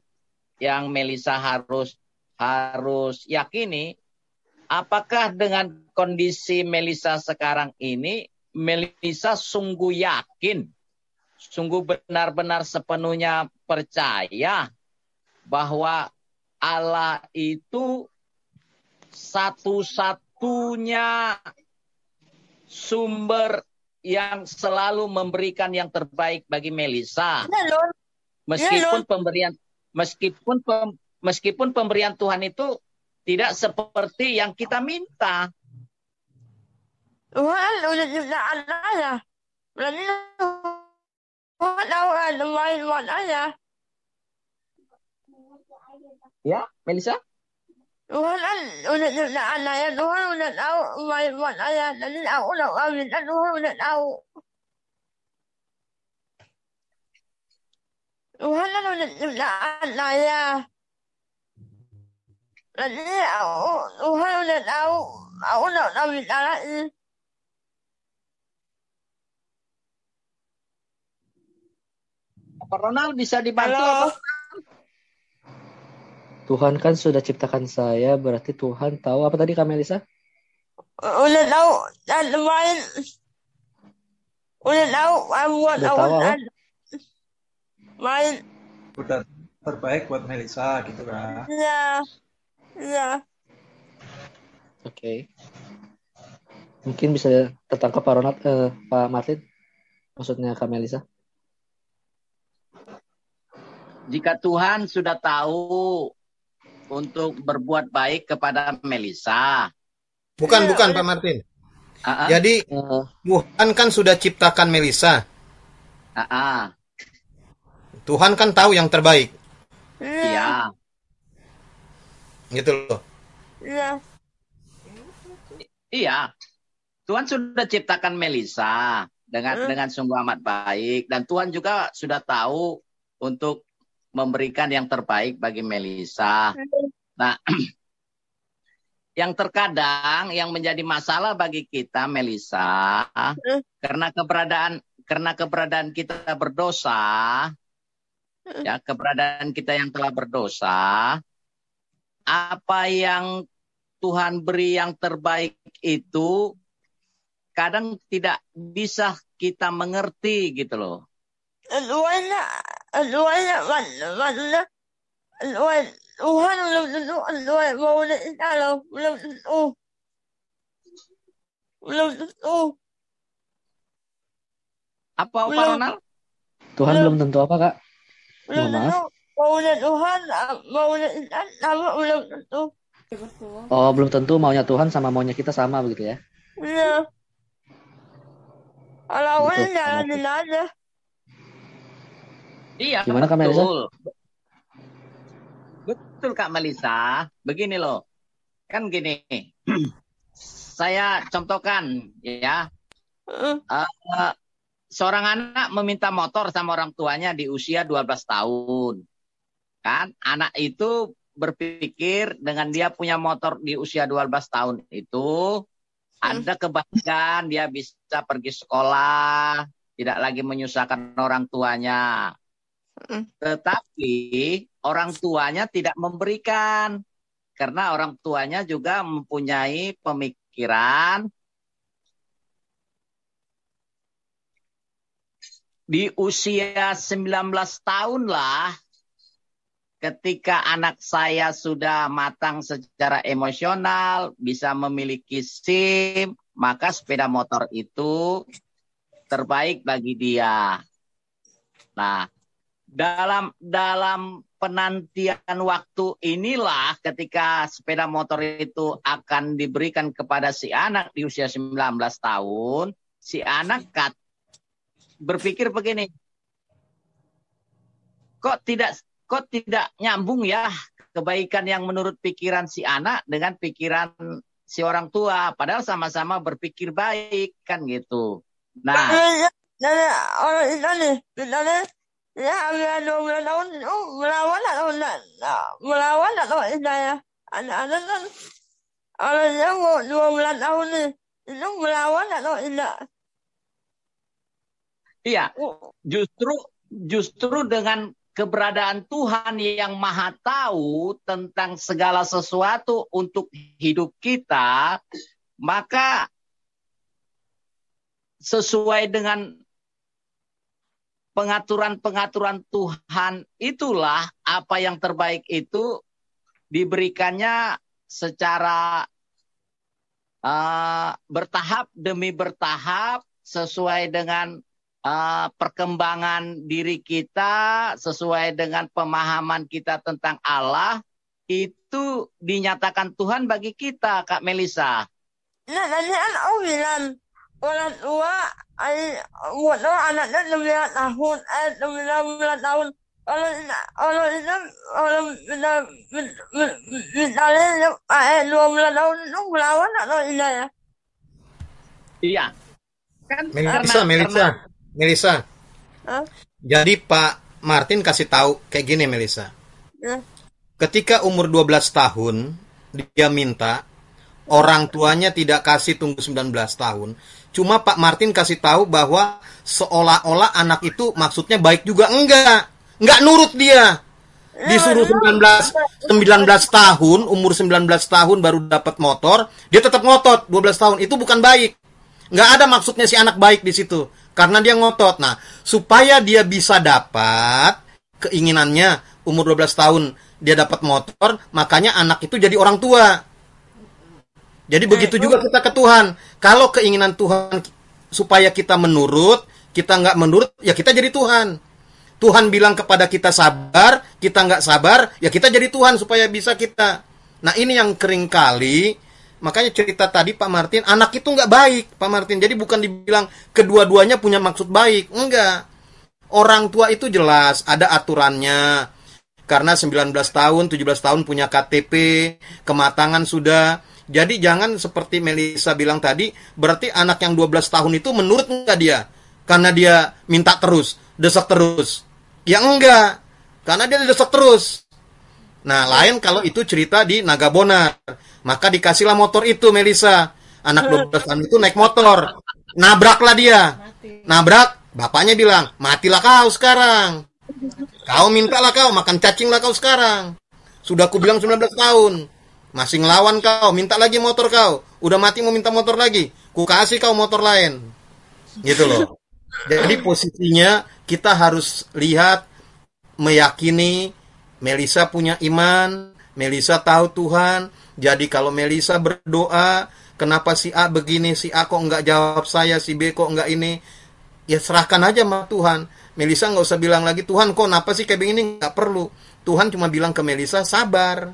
yang Melisa harus yakini, apakah dengan kondisi Melisa sekarang ini, Melisa sungguh yakin, sungguh benar-benar sepenuhnya percaya bahwa Allah itu satu-satunya sumber yang selalu memberikan yang terbaik bagi Melisa. Meskipun pemberian Tuhan itu tidak seperti yang kita minta. Tuhan udah ciptaan aja. Berarti Tuhan tahu ada main buat aja. Ya, Melisa? Tuhan kan udah ciptaan aja. Tuhan udah tahu main buat aja. Jadi aku udah minta, Tuhan udah tahu. Tuhan kan udah ciptaan aja. Jadi Tuhan udah tahu. Aku udah minta lagi. Pak Ronald bisa dibantu apa? Tuhan kan sudah ciptakan saya, berarti Tuhan tahu apa tadi Kak Melisa? Udah tahu dan main. Udah tahu buat Udah tahu apa? Main. Udah terbaik buat Melisa gitu kan? Iya. Iya. Oke. Mungkin bisa tertangkap Pak Ronald, Pak Martin, maksudnya Kak Melisa. Jika Tuhan sudah tahu untuk berbuat baik kepada Melisa. Bukan Pak Martin. Jadi Tuhan kan sudah ciptakan Melisa. Tuhan kan tahu yang terbaik. Iya. Gitu loh. Iya. Iya. Tuhan sudah ciptakan Melisa dengan sungguh amat baik, dan Tuhan juga sudah tahu untuk memberikan yang terbaik bagi Melisa. Nah, yang terkadang yang menjadi masalah bagi kita, Melisa, karena keberadaan kita berdosa, ya, keberadaan kita yang telah berdosa, apa yang Tuhan beri yang terbaik itu kadang tidak bisa kita mengerti gitu loh. Tuhan belum tentu mau kalau belum tentu. Apa Pak Ronald? Tuhan belum tentu apa Kak? Belum tentu maunya Tuhan, maunya Intan sama belum tentu. Oh, belum tentu maunya Tuhan sama maunya kita sama begitu ya? Iya. Kalau ini jalanin aja. Iya, gimana Kak Melisa? Betul Kak Melisa. Begini loh. Kan gini. Saya contohkan ya. Seorang anak meminta motor sama orang tuanya di usia 12 tahun. Kan anak itu berpikir dengan dia punya motor di usia 12 tahun itu ada kebaikan, dia bisa pergi sekolah, tidak lagi menyusahkan orang tuanya. Tetapi orang tuanya tidak memberikan, karena orang tuanya juga mempunyai pemikiran di usia 19 tahun lah, ketika anak saya sudah matang secara emosional, bisa memiliki SIM, maka sepeda motor itu terbaik bagi dia. Nah, dalam penantian waktu inilah ketika sepeda motor itu akan diberikan kepada si anak di usia 19 tahun, si anak berpikir begini, kok tidak nyambung ya kebaikan yang menurut pikiran si anak dengan pikiran si orang tua, padahal sama-sama berpikir baik kan gitu. Nah, orang ini ya, 12 tahun itu melawan atau tidak ya? Anak-anak kan orangnya 12 tahun nih, itu melawan atau tidak? Iya, justru dengan keberadaan Tuhan yang Maha Tahu tentang segala sesuatu untuk hidup kita, maka sesuai dengan pengaturan-pengaturan Tuhan itulah apa yang terbaik itu diberikannya secara bertahap demi bertahap sesuai dengan perkembangan diri kita, sesuai dengan pemahaman kita tentang Allah, itu dinyatakan Tuhan bagi kita, Kak Melisa. Nah, tadi kan aku bilang, orang tua, buat anaknya 9 tahun, 9 tahun. Kalau itu, kalau misalnya 12 tahun itu melawan atau tidak ya? Iya. Kan Melisa. Hah? Jadi Pak Martin kasih tahu kayak gini, Melisa. Ya. Ketika umur 12 tahun, dia minta orang tuanya tidak kasih tunggu 19 tahun. Cuma Pak Martin kasih tahu bahwa seolah-olah anak itu maksudnya baik juga. Enggak nurut dia. Disuruh 19 tahun, umur 19 tahun baru dapat motor, dia tetap ngotot 12 tahun. Itu bukan baik. Nggak ada maksudnya si anak baik di situ. Karena dia ngotot. Nah, supaya dia bisa dapat keinginannya, umur 12 tahun dia dapat motor, makanya anak itu jadi orang tua. Jadi begitu juga kita ke Tuhan. Kalau keinginan Tuhan supaya kita menurut, kita nggak menurut, ya kita jadi Tuhan. Tuhan bilang kepada kita sabar, kita nggak sabar, ya kita jadi Tuhan supaya bisa kita. Nah ini yang kering kali, makanya cerita tadi Pak Martin, anak itu nggak baik Pak Martin. Jadi bukan dibilang kedua-duanya punya maksud baik, enggak. Orang tua itu jelas, ada aturannya. Karena 19 tahun, 17 tahun punya KTP, kematangan sudah. Jadi jangan seperti Melisa bilang tadi, berarti anak yang 12 tahun itu menurut enggak dia? Karena dia minta terus, desak terus. Ya enggak, karena dia desak terus. Nah, lain kalau itu cerita di Nagabonar. Maka dikasihlah motor itu, Melisa. Anak 12 tahun itu naik motor. Nabraklah dia. Nabrak, bapaknya bilang, matilah kau sekarang. Kau mintalah kau, makan cacinglah kau sekarang. Sudah aku bilang 19 tahun. Masih ngelawan kau, minta lagi motor kau. Udah mati mau minta motor lagi. Ku kasih kau motor lain. Gitu loh. Jadi posisinya kita harus lihat, meyakini Melisa punya iman, Melisa tahu Tuhan. Jadi kalau Melisa berdoa, kenapa si A begini, si A kok nggak jawab saya, si B kok nggak ini, ya serahkan aja sama Tuhan. Melisa nggak usah bilang lagi, Tuhan kok kenapa sih kayak begini, nggak perlu. Tuhan cuma bilang ke Melisa, sabar.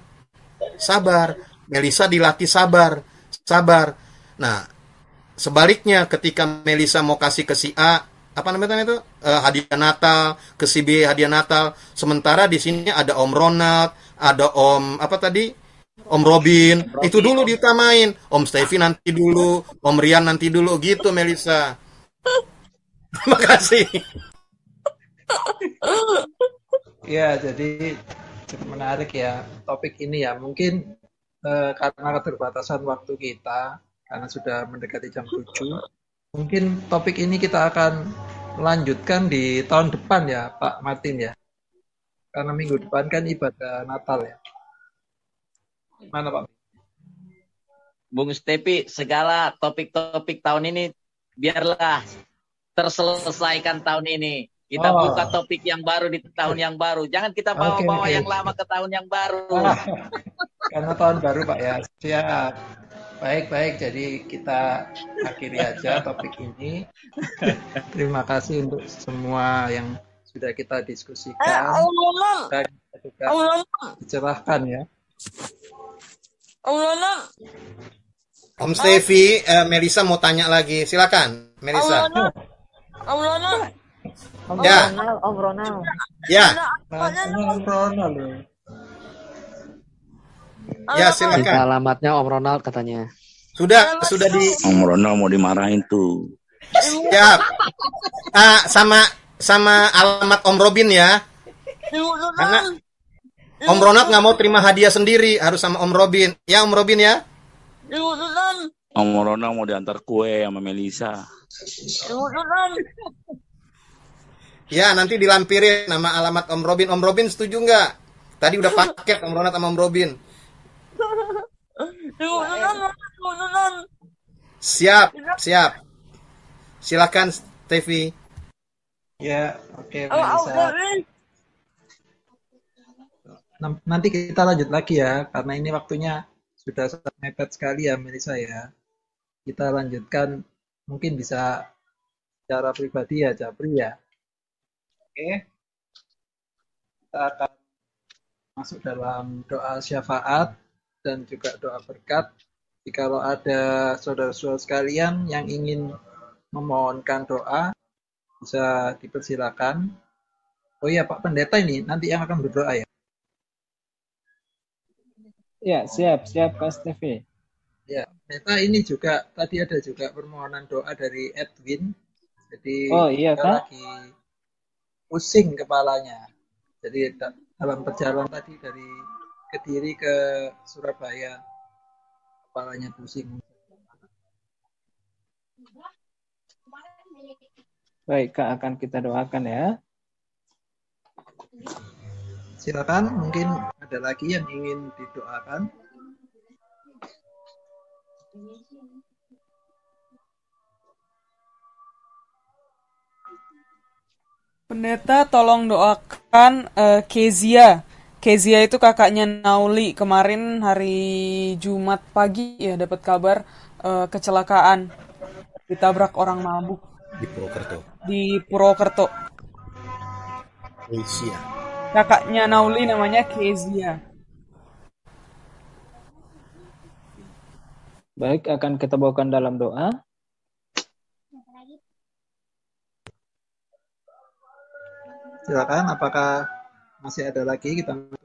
Sabar. Melisa dilatih sabar. Sabar. Nah, sebaliknya ketika Melisa mau kasih ke si A, apa namanya itu? Hadiah Natal, ke si B hadiah Natal. Sementara di sini ada Om Ronald, ada Om apa tadi? Om Robin. Itu dulu diutamain. Om Stevie nanti dulu, Om Rian nanti dulu gitu Melisa. Terima kasih. Ya, jadi cukup menarik ya topik ini ya. Mungkin karena keterbatasan waktu kita, karena sudah mendekati jam 7, mungkin topik ini kita akan lanjutkan di tahun depan ya Pak Martin ya. Karena minggu depan kan ibadah Natal ya. Mana Pak? Bung Stepi, segala topik-topik tahun ini biarlah terselesaikan tahun ini. Kita buka topik yang baru di tahun yang baru. Jangan kita bawa-bawa yang lama ke tahun yang baru. Karena tahun baru Pak ya. Siap. Baik. Jadi kita akhiri aja topik ini. Terima kasih untuk semua yang sudah kita diskusikan. Dan juga dicerahkan ya. Om Stevi, Melisa mau tanya lagi. Silakan, Melisa. Om Ronald. Ya. Om Ronald. Ya. Om Ronald. Ya, silakan. Minta alamatnya Om Ronald katanya. Sudah di Om Ronald mau dimarahin tuh. Siap. Sama alamat Om Robin ya. Karena Om Ronald nggak mau terima hadiah sendiri, harus sama Om Robin. Ya Om Robin ya. Om Ronald mau diantar kue sama Melisa. Ya, nanti dilampirin nama alamat Om Robin. Om Robin setuju nggak? Tadi udah paket Om Ronald sama Om Robin. Siap. Silakan, Stevi. Ya, oke, Melisa. Nanti kita lanjut lagi ya, karena ini waktunya sudah sangat mepet sekali ya, Melisa ya. Kita lanjutkan, mungkin bisa secara pribadi ya, Japri ya. Oke, kita akan masuk dalam doa syafaat dan juga doa berkat. Jikalau ada saudara-saudara sekalian yang ingin memohonkan doa, bisa dipersilakan. Oh iya, Pak Pendeta ini nanti yang akan berdoa ya? Ya, siap Kak Stevi. Ya, Pendeta ini juga, tadi ada juga permohonan doa dari Edwin. Jadi iya dia Kak? lagi pusing kepalanya. Jadi dalam perjalanan tadi dari Kediri ke Surabaya, kepalanya pusing. Baik Kak, akan kita doakan ya. Silakan, mungkin ada lagi yang ingin didoakan. Pendeta tolong doakan Kezia. Kezia itu kakaknya Nauli. Kemarin hari Jumat pagi ya dapat kabar kecelakaan. Ditabrak orang mabuk. Di Purwokerto. Di Purwokerto. Kezia. Kakaknya Nauli namanya Kezia. Baik, akan kita bawakan dalam doa. Silakan, apakah masih ada lagi? Kita tunggu.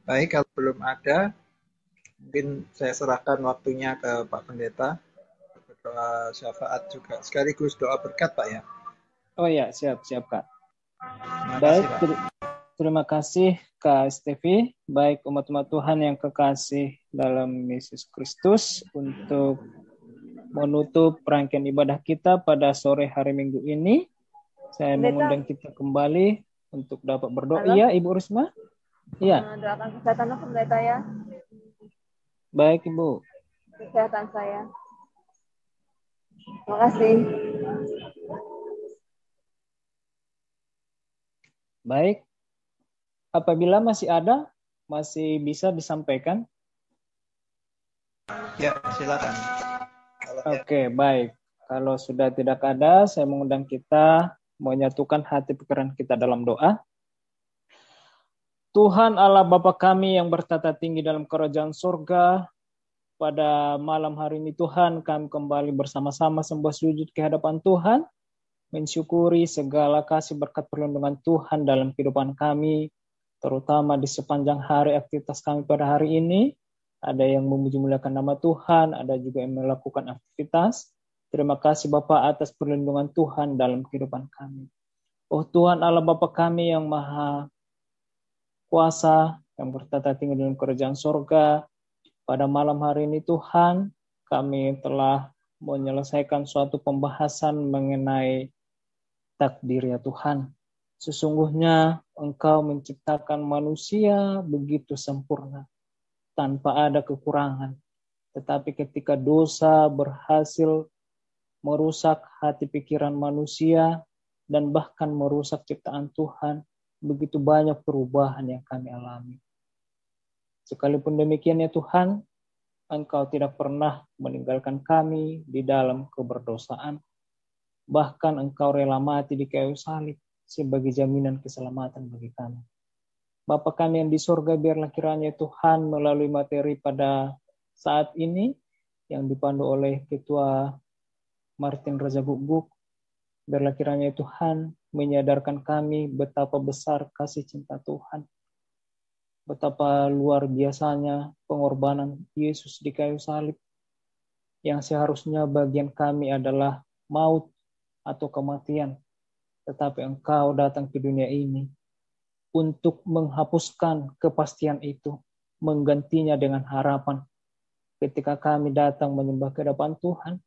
Baik, kalau belum ada, mungkin saya serahkan waktunya ke Pak Pendeta. Berdoa syafaat juga, sekaligus doa berkat Pak ya. Oh ya, siap Kak. Baik, terima kasih Kak Stevi. Baik umat-umat Tuhan yang kekasih dalam Yesus Kristus, untuk menutup rangkaian ibadah kita pada sore hari Minggu ini, saya mengundang kita kembali untuk dapat berdoa. Iya, Ibu Risma? Iya. Doakan kesehatan Pendeta ya. Baik, Ibu. Kesehatan saya. Terima kasih. Baik. Apabila masih ada, masih bisa disampaikan? Ya, silakan. Oke, baik. Kalau sudah tidak ada, saya mengundang kita menyatukan hati pikiran kita dalam doa. Tuhan Allah Bapa kami yang bertata tinggi dalam kerajaan surga, pada malam hari ini Tuhan kami kembali bersama-sama sembah sujud ke hadapan Tuhan, mensyukuri segala kasih berkat perlindungan Tuhan dalam kehidupan kami, terutama di sepanjang hari aktivitas kami pada hari ini. Ada yang memuji muliakan nama Tuhan, ada juga yang melakukan aktivitas. Terima kasih Bapa atas perlindungan Tuhan dalam kehidupan kami. Oh Tuhan Allah Bapa kami yang maha kuasa, yang bertata tinggi dalam kerajaan surga, pada malam hari ini Tuhan, kami telah menyelesaikan suatu pembahasan mengenai takdir ya Tuhan. Sesungguhnya Engkau menciptakan manusia begitu sempurna, tanpa ada kekurangan. Tetapi ketika dosa berhasil merusak hati pikiran manusia, dan bahkan merusak ciptaan Tuhan, begitu banyak perubahan yang kami alami. Sekalipun demikian ya Tuhan, Engkau tidak pernah meninggalkan kami di dalam keberdosaan. Bahkan Engkau rela mati di kayu salib sebagai jaminan keselamatan bagi kami. Bapa kami yang di surga, biarlah kiranya Tuhan melalui materi pada saat ini yang dipandu oleh Ketua Martin Raja Guguk, biarlah kiranya Tuhan menyadarkan kami betapa besar kasih cinta Tuhan, betapa luar biasanya pengorbanan Yesus di kayu salib, yang seharusnya bagian kami adalah maut atau kematian. tetapi Engkau datang ke dunia ini untuk menghapuskan kepastian itu, menggantinya dengan harapan. Ketika kami datang menyembah ke hadapan Tuhan,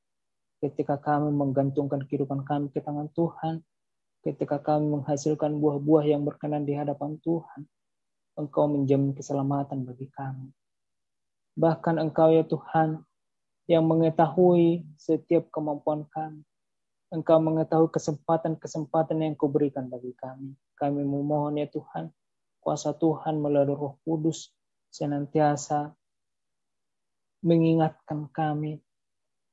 ketika kami menggantungkan kehidupan kami ke tangan Tuhan, ketika kami menghasilkan buah-buah yang berkenan di hadapan Tuhan, Engkau menjamin keselamatan bagi kami. Bahkan Engkau ya Tuhan, yang mengetahui setiap kemampuan kami. Engkau mengetahui kesempatan-kesempatan yang Kau berikan bagi kami. Kami memohon ya Tuhan, kuasa Tuhan melalui Roh Kudus senantiasa mengingatkan kami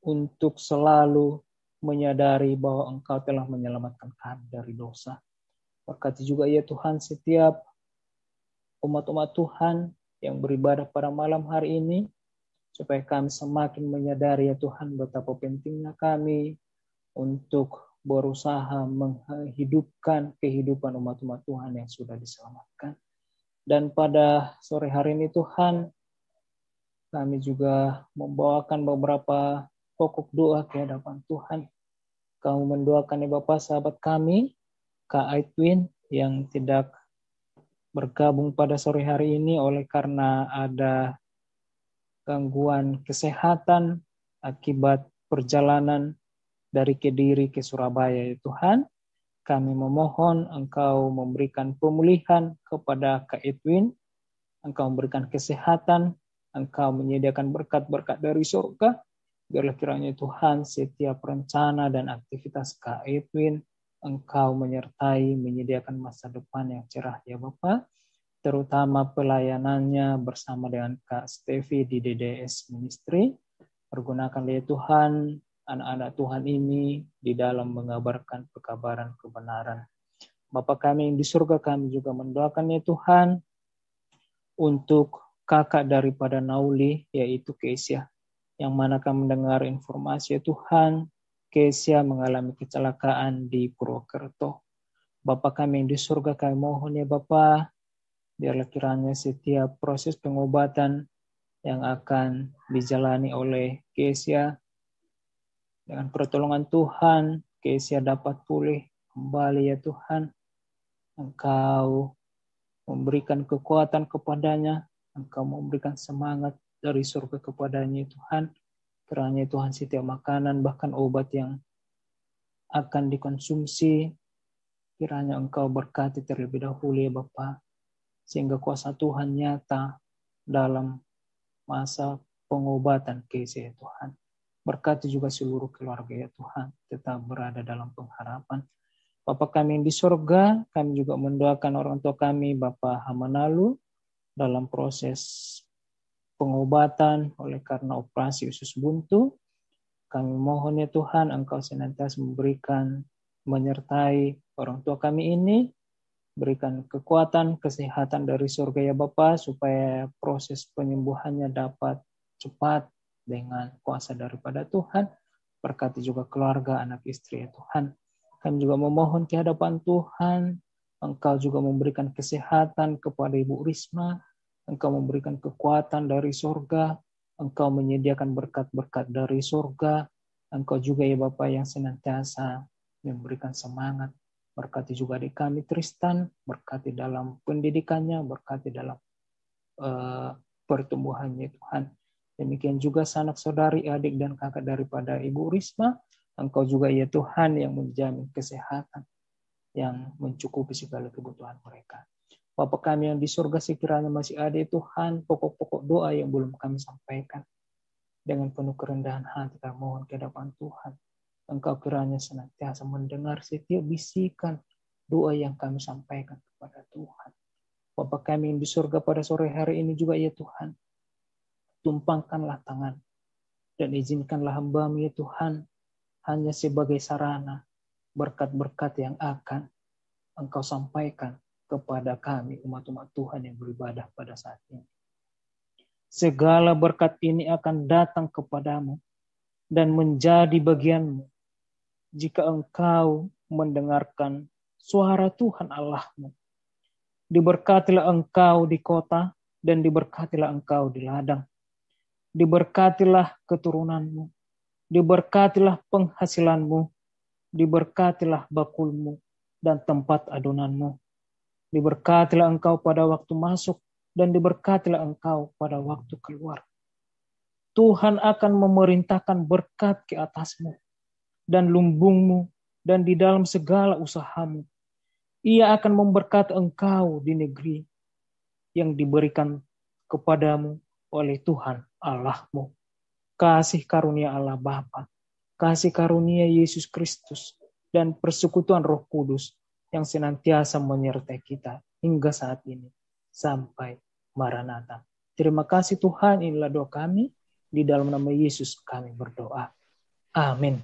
untuk selalu menyadari bahwa Engkau telah menyelamatkan kami dari dosa. Berkati juga ya Tuhan setiap umat-umat Tuhan yang beribadah pada malam hari ini, supaya kami semakin menyadari ya Tuhan betapa pentingnya kami untuk berusaha menghidupkan kehidupan umat-umat Tuhan yang sudah diselamatkan. Dan pada sore hari ini Tuhan, kami juga membawakan beberapa pokok doa ke hadapan Tuhan. Kami mendoakan ya Bapak sahabat kami, Kak Aitwin, yang tidak bergabung pada sore hari ini oleh karena ada gangguan kesehatan akibat perjalanan dari Kediri ke Surabaya ya Tuhan. Kami memohon Engkau memberikan pemulihan kepada Kak Edwin, Engkau memberikan kesehatan, Engkau menyediakan berkat-berkat dari surga. Biarlah kiranya Tuhan setiap rencana dan aktivitas Kak Edwin, Engkau menyertai, menyediakan masa depan yang cerah ya Bapak, terutama pelayanannya bersama dengan Kak Stevi di DDS Ministry. Pergunakanlah ya Tuhan anak-anak Tuhan ini di dalam mengabarkan pekabaran kebenaran. Bapa kami yang di surga, kami juga mendoakan ya Tuhan untuk kakak daripada Nauli, yaitu Kesia, yang mana kami mendengar informasi ya Tuhan, Kesia mengalami kecelakaan di Purwokerto. Bapa kami yang di surga, kami mohon ya Bapa, biarlah kiranya setiap proses pengobatan yang akan dijalani oleh Kesia, dengan pertolongan Tuhan, Kesia dapat pulih kembali ya Tuhan. Engkau memberikan kekuatan kepadanya, Engkau memberikan semangat dari surga kepadanya Tuhan. Kiranya Tuhan setiap makanan bahkan obat yang akan dikonsumsi, kiranya Engkau berkati terlebih dahulu ya Bapa, sehingga kuasa Tuhan nyata dalam masa pengobatan Kesia ya Tuhan. Berkati juga seluruh keluarga ya Tuhan, tetap berada dalam pengharapan. Bapa kami yang di surga, kami juga mendoakan orang tua kami, Bapak Hamanalu, dalam proses pengobatan oleh karena operasi usus buntu. Kami mohon ya Tuhan, Engkau senantiasa memberikan, menyertai orang tua kami ini, berikan kekuatan, kesehatan dari surga ya Bapa, supaya proses penyembuhannya dapat cepat, dengan kuasa daripada Tuhan. Berkati juga keluarga, anak istri ya Tuhan. Kami juga memohon di hadapan Tuhan, Engkau juga memberikan kesehatan kepada Ibu Risma, Engkau memberikan kekuatan dari surga, Engkau menyediakan berkat-berkat dari surga, Engkau juga ya Bapa yang senantiasa memberikan semangat. Berkati juga adik kami Tristan, berkati dalam pendidikannya, berkati dalam pertumbuhannya Tuhan. Demikian juga sanak saudari, adik dan kakak daripada Ibu Risma, Engkau juga ya Tuhan yang menjamin kesehatan, yang mencukupi segala kebutuhan mereka. Bapa kami yang di surga, sekiranya masih ada Tuhan pokok-pokok doa yang belum kami sampaikan, dengan penuh kerendahan hati kami mohon ke hadapan Tuhan. Engkau kiranya senantiasa mendengar setiap bisikan doa yang kami sampaikan kepada Tuhan. Bapa kami yang di surga, pada sore hari ini juga ya Tuhan, tumpangkanlah tangan dan izinkanlah hamba-Mu ya Tuhan hanya sebagai sarana berkat-berkat yang akan Engkau sampaikan kepada kami umat-umat Tuhan yang beribadah pada saat ini. Segala berkat ini akan datang kepadamu dan menjadi bagianmu jika engkau mendengarkan suara Tuhan Allahmu. Diberkatilah engkau di kota dan diberkatilah engkau di ladang. Diberkatilah keturunanmu, diberkatilah penghasilanmu, diberkatilah bakulmu, dan tempat adonanmu. Diberkatilah engkau pada waktu masuk dan diberkatilah engkau pada waktu keluar. Tuhan akan memerintahkan berkat ke atasmu dan lumbungmu dan di dalam segala usahamu. Ia akan memberkati engkau di negeri yang diberikan kepadamu oleh Tuhan Allahmu. Kasih karunia Allah Bapa, kasih karunia Yesus Kristus, dan persekutuan Roh Kudus yang senantiasa menyertai kita hingga saat ini sampai Maranatha. Terima kasih Tuhan, inilah doa kami. Di dalam nama Yesus kami berdoa. Amin.